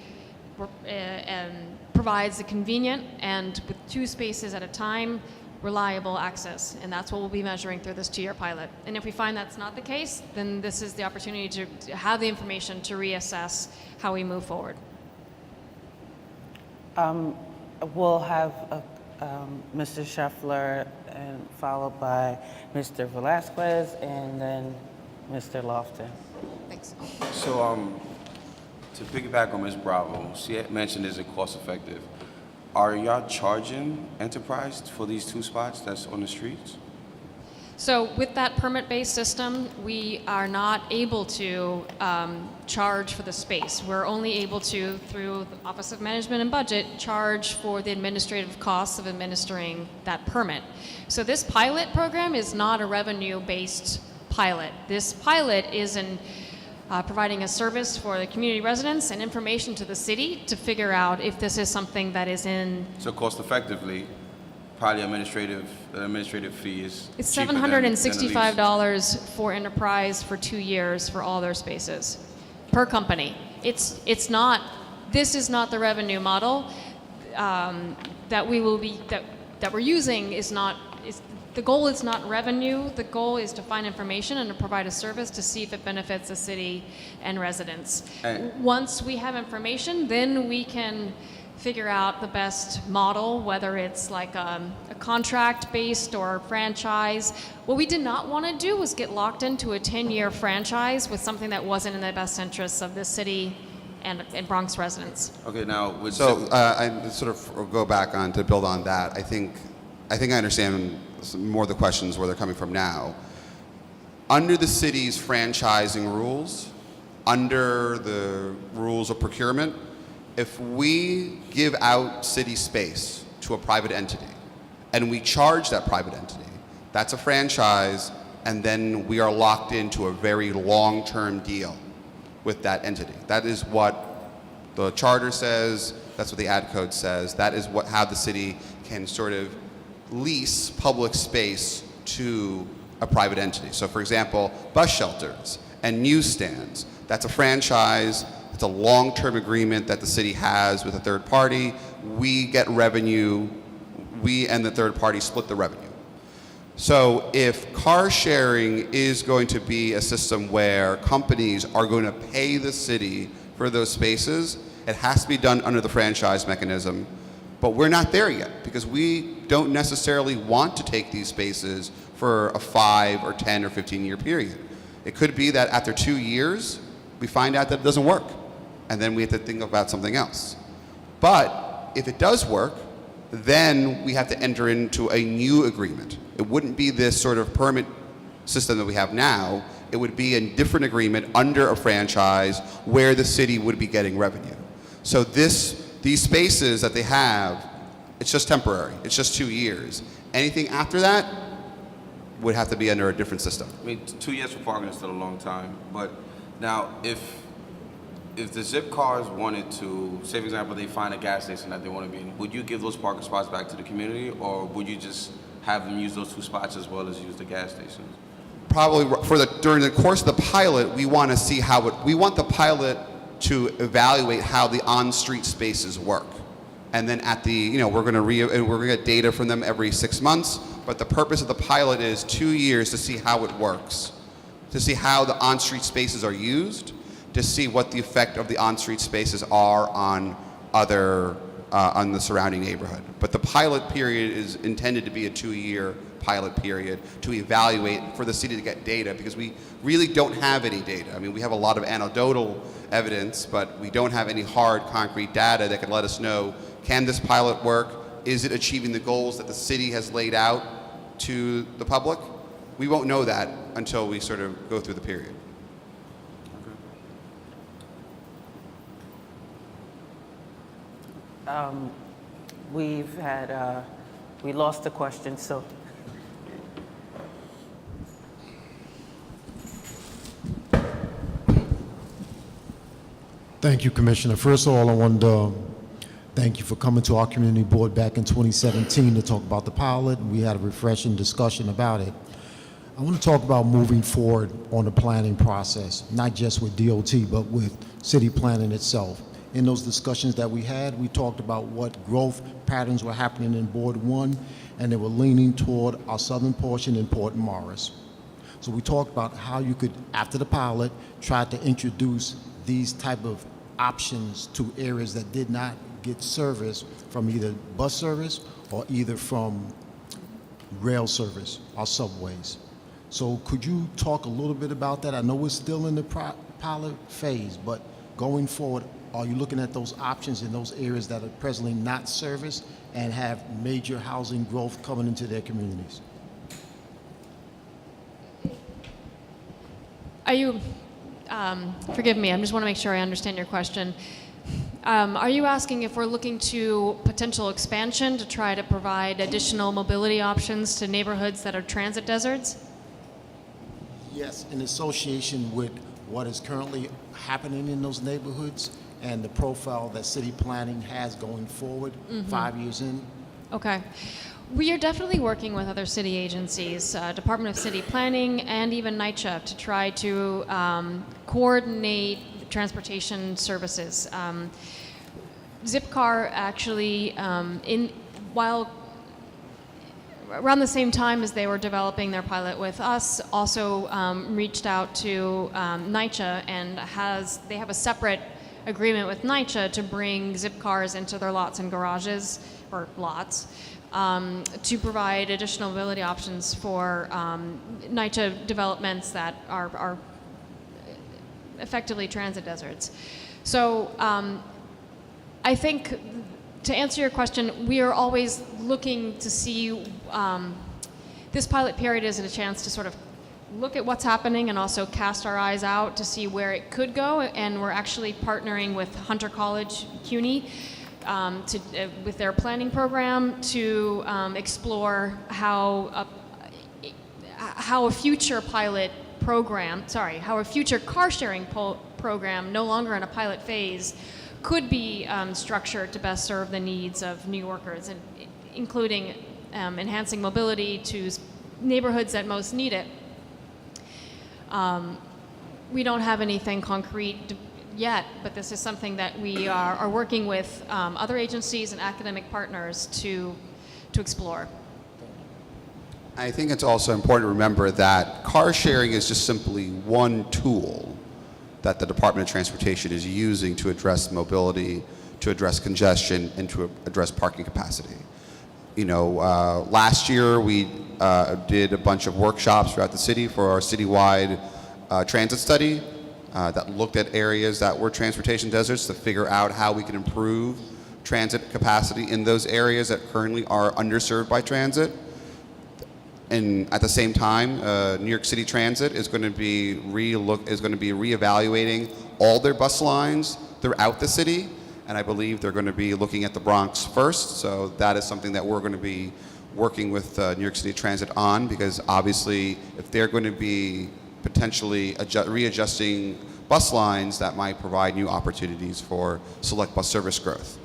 provides the convenient and with 2 spaces at a time, reliable access, and that's what we'll be measuring through this 2-year pilot. And if we find that's not the case, then this is the opportunity to have the information to reassess how we move forward. We'll have Mr. Scheffler, and followed by Mr. Velasquez, and then Mr. Lofton. Thanks. So, to piggyback on Ms. Bravo, she had mentioned is it cost effective? Are y'all charging Enterprise for these 2 spots that's on the streets? So with that permit-based system, we are not able to charge for the space. We're only able to, through the Office of Management and Budget, charge for the administrative costs of administering that permit. So this pilot program is not a revenue-based pilot. This pilot is providing a service for the community residents and information to the city to figure out if this is something that is in... So cost effectively, probably administrative fee is It's cheaper than the lease. $765 for Enterprise for 2 years for all their spaces per company. It's not, this is not the revenue model that we will be, that we're using is not, the goal is not revenue, the goal is to find information and to provide a service to see if it benefits the city and residents. Once we have information, then we can figure out the best model, whether it's like a contract-based or franchise. What we did not want to do was get locked into a 10-year franchise with something that wasn't in the best interests of the city and Bronx residents. Okay, now with I sort of go back on to build on that. I think I understand more of the questions where they're coming from now. Under the city's franchising rules, under the rules of procurement, if we give out city space to a private entity and we charge that private entity, that's a franchise, and then we are locked into a very long-term deal with that entity. That is what the charter says, that's what the ad code says, that is how the city can sort of lease public space to a private entity. So for example, bus shelters and newsstands, that's a franchise. It's a long-term agreement that the city has with a third party. We get revenue, we and the third party split the revenue. So if car sharing is going to be a system where companies are going to pay the city for those spaces, it has to be done under the franchise mechanism. But we're not there yet because we don't necessarily want to take these spaces for a 5 or 10 or 15-year period. It could be that after 2 years, we find out that it doesn't work, and then we have to think about something else. But if it does work, then we have to enter into a new agreement. It wouldn't be this sort of permit system that we have now. It would be a different agreement under a franchise where the city would be getting revenue. So these spaces that they have, it's just temporary. It's just 2 years. Anything after that would have to be under a different system. I mean, 2 years for parking is still a long time. But now, if the Zip cars wanted to, say for example, they find a gas station that they want to be in, would you give those parking spots back to the community, or would you just have them use those 2 spots as well as use the gas stations? Probably during the course of the pilot, we want to see we want the pilot to evaluate how the on-street spaces work. And then at the, we're going to get data from them every 6 months. But the purpose of the pilot is 2 years to see how it works, to see how the on-street spaces are used, to see what the effect of the on-street spaces are on on the surrounding neighborhood. But the pilot period is intended to be a 2-year pilot period to evaluate for the city to get data, because we really don't have any data. I mean, we have a lot of anecdotal evidence, but we don't have any hard, concrete data that can let us know, can this pilot work? Is it achieving the goals that the city has laid out to the public? We won't know that until we sort of go through the period. We lost the question, so. Thank you, Commissioner. First of all, I wanted to thank you for coming to our community board back in 2017 to talk about the pilot. We had a refreshing discussion about it. I want to talk about moving forward on the planning process, not just with DOT, but with city planning itself. In those discussions that we had, we talked about what growth patterns were happening in Board 1, and they were leaning toward our southern portion in Port Morris. So we talked about how you could, after the pilot, try to introduce these type of options to areas that did not get service from either bus service or either from rail service or subways. So could you talk a little bit about that? I know we're still in the pilot phase, but going forward, are you looking at those options in those areas that are presently not serviced and have major housing growth coming into their communities? Are you, forgive me, I just want to make sure I understand your question. Are you asking if we're looking to potential expansion to try to provide additional mobility options to neighborhoods that are transit deserts? Yes, in association with what is currently happening in those neighborhoods and the profile that city planning has going forward 5 years in. Okay. We are definitely working with other city agencies, Department of City Planning and even NYCHA, to try to coordinate transportation services. Zipcar actually, while around the same time as they were developing their pilot with us, also reached out to NYCHA, and they have a separate agreement with NYCHA to bring Zipcars into their lots and garages, or lots, to provide additional mobility options for NYCHA developments that are effectively transit deserts. So I think, to answer your question, we are always looking to see this pilot period as a chance to sort of look at what's happening and also cast our eyes out to see where it could go. And we're actually partnering with Hunter College, CUNY, with their planning program to explore how a future pilot program, how a future car sharing program, no longer in a pilot phase, could be structured to best serve the needs of New Yorkers, and including enhancing mobility to neighborhoods that most need it. We don't have anything concrete yet, but this is something that we are working with other agencies and academic partners to explore. I think it's also important to remember that car sharing is just simply one tool that the Department of Transportation is using to address mobility, to address congestion, and to address parking capacity. Last year we did a bunch of workshops throughout the city for our citywide transit study that looked at areas that were transportation deserts to figure out how we can improve transit capacity in those areas that currently are underserved by transit. And at the same time, New York City Transit is going to be reevaluating all their bus lines throughout the city, and I believe they're going to be looking at the Bronx first. So that is something that we're going to be working with New York City Transit on, because obviously, if they're going to be potentially readjusting bus lines, that might provide new opportunities for select bus service growth.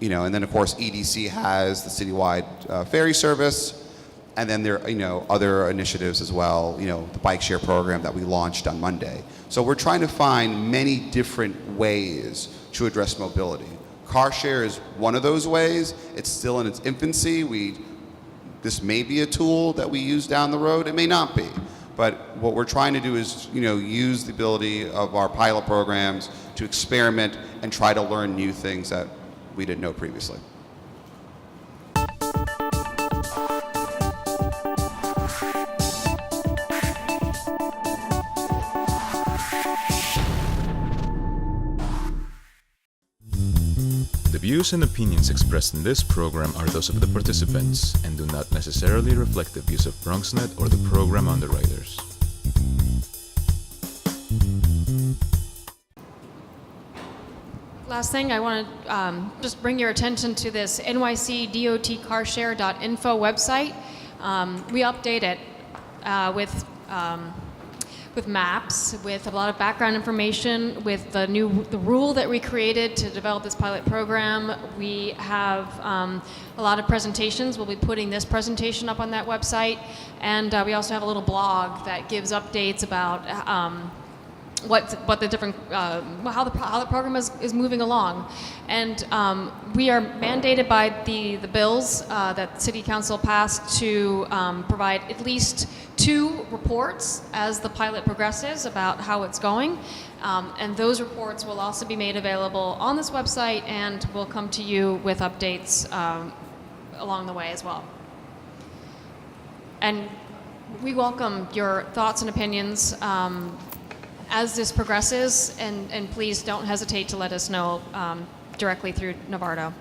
And then of course EDC has the citywide ferry service. And then there are, other initiatives as well, the bike share program that we launched on Monday. So we're trying to find many different ways to address mobility. Car share is one of those ways. It's still in its infancy. This may be a tool that we use down the road. It may not be. But what we're trying to do is, use the ability of our pilot programs to experiment and try to learn new things that we didn't know previously. The views and opinions expressed in this program are those of the participants and do not necessarily reflect the views of BronxNet or the program underwriters. Last thing, I want to just bring your attention to this nycdotcarshare.info website. We update it with maps, with a lot of background information, with the rule that we created to develop this pilot program. We have a lot of presentations. We'll be putting this presentation up on that website, and we also have a little blog that gives updates about what the different how the program is moving along, and we are mandated by the bills that City Council passed to provide at least 2 reports as the pilot progresses about how it's going, and those reports will also be made available on this website, and will come to you with updates along the way as well. And we welcome your thoughts and opinions as this progresses, and please don't hesitate to let us know directly through Novardo.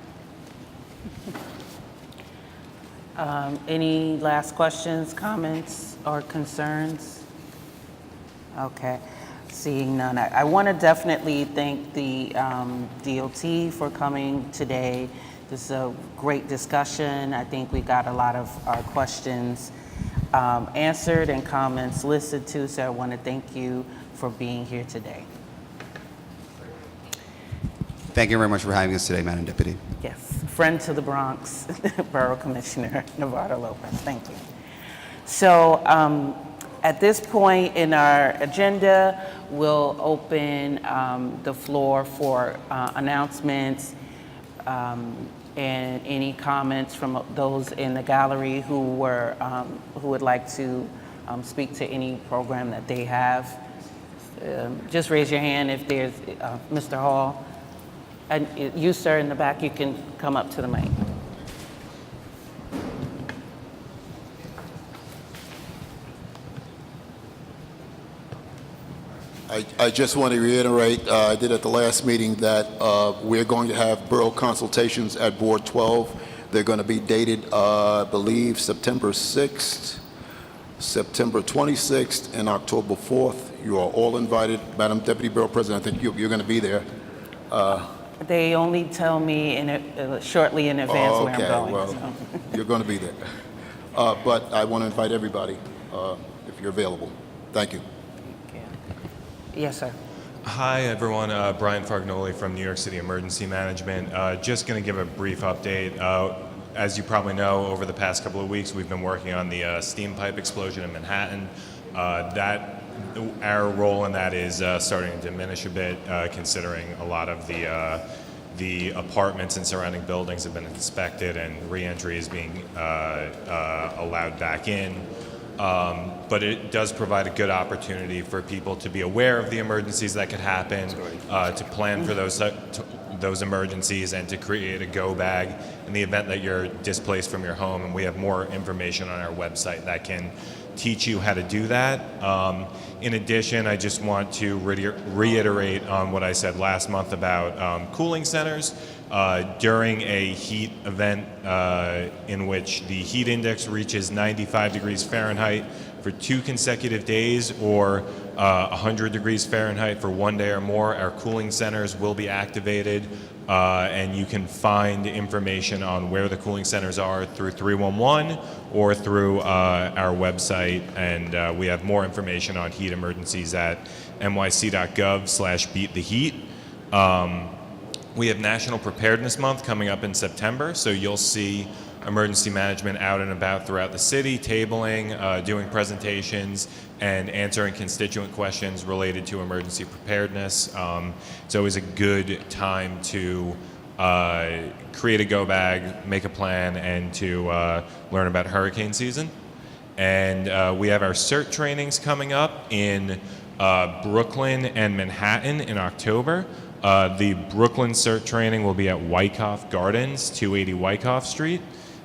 Any last questions, comments, or concerns? Okay, seeing none. I want to definitely thank the DOT for coming today. This is a great discussion. I think we got a lot of our questions answered and comments listened to, so I want to thank you for being here today. Thank you very much for having us today, Madam Deputy. Yes, friend to the Bronx, Borough Commissioner Novardo Lopez. Thank you. So at this point in our agenda, we'll open the floor for announcements and any comments from those in the gallery who would like to speak to any program that they have. Just raise your hand if there's Mr. Hall. And you, sir, in the back, you can come up to the mic. I just want to reiterate, I did at the last meeting that we're going to have borough consultations at Board 12. They're going to be dated, I believe, September 6th, September 26th, and October 4th. You are all invited. Madam Deputy Borough President, I think you're going to be there. They only tell me shortly in advance where I'm going. Well, so. You're going to be there. But I want to invite everybody if you're available. Thank you. Yes, sir. Hi, everyone. Brian Fargnoli from New York City Emergency Management. Just going to give a brief update. As you probably know, over the past couple of weeks, we've been working on the steam pipe explosion in Manhattan. Our role in that is starting to diminish a bit, considering a lot of the apartments and surrounding buildings have been inspected and re-entry is being allowed back in. But it does provide a good opportunity for people to be aware of the emergencies that could happen, to plan for those emergencies, and to create a go bag in the event that you're displaced from your home. And we have more information on our website that can teach you how to do that. In addition, I just want to reiterate on what I said last month about cooling centers. During a heat event in which the heat index reaches 95 degrees Fahrenheit for 2 consecutive days, or 100 degrees Fahrenheit for 1 day or more, our cooling centers will be activated, and you can find information on where the cooling centers are through 311 or through our website, and we have more information on heat emergencies at nyc.gov/beattheheat. We have National Preparedness Month coming up in September, so you'll see emergency management out and about throughout the city, tabling, doing presentations, and answering constituent questions related to emergency preparedness. It's always a good time to create a go bag, make a plan, and to learn about hurricane season. And we have our Cert trainings coming up in Brooklyn and Manhattan in October. The Brooklyn Cert training will be at Wyckoff Gardens, 280 Wyckoff Street,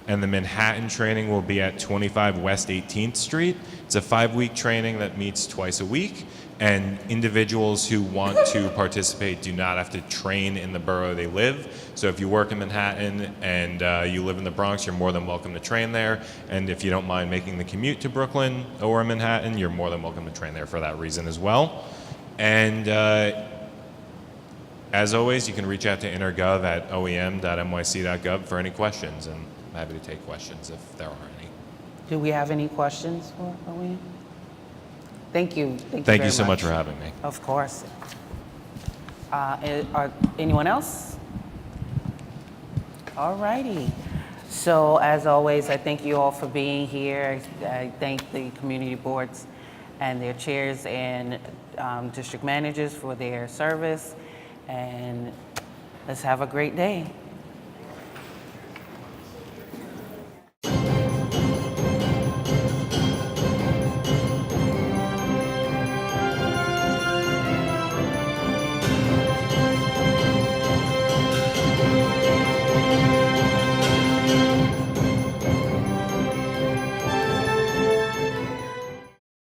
and the Manhattan training will be at 25 West 18th Street. It's a 5-week training that meets twice a week, and individuals who want to participate do not have to train in the borough they live. So if you work in Manhattan and you live in the Bronx, you're more than welcome to train there. And if you don't mind making the commute to Brooklyn or Manhattan, you're more than welcome to train there for that reason as well. And as always, you can reach out to intergov at oem.nyc.gov for any questions, and I'm happy to take questions if there are any. Do we have any questions for OEM? Thank you. Thank you so much for having me. Of course. Anyone else? All righty. So as always, I thank you all for being here. I thank the community boards and their chairs and district managers for their service. And let's have a great day.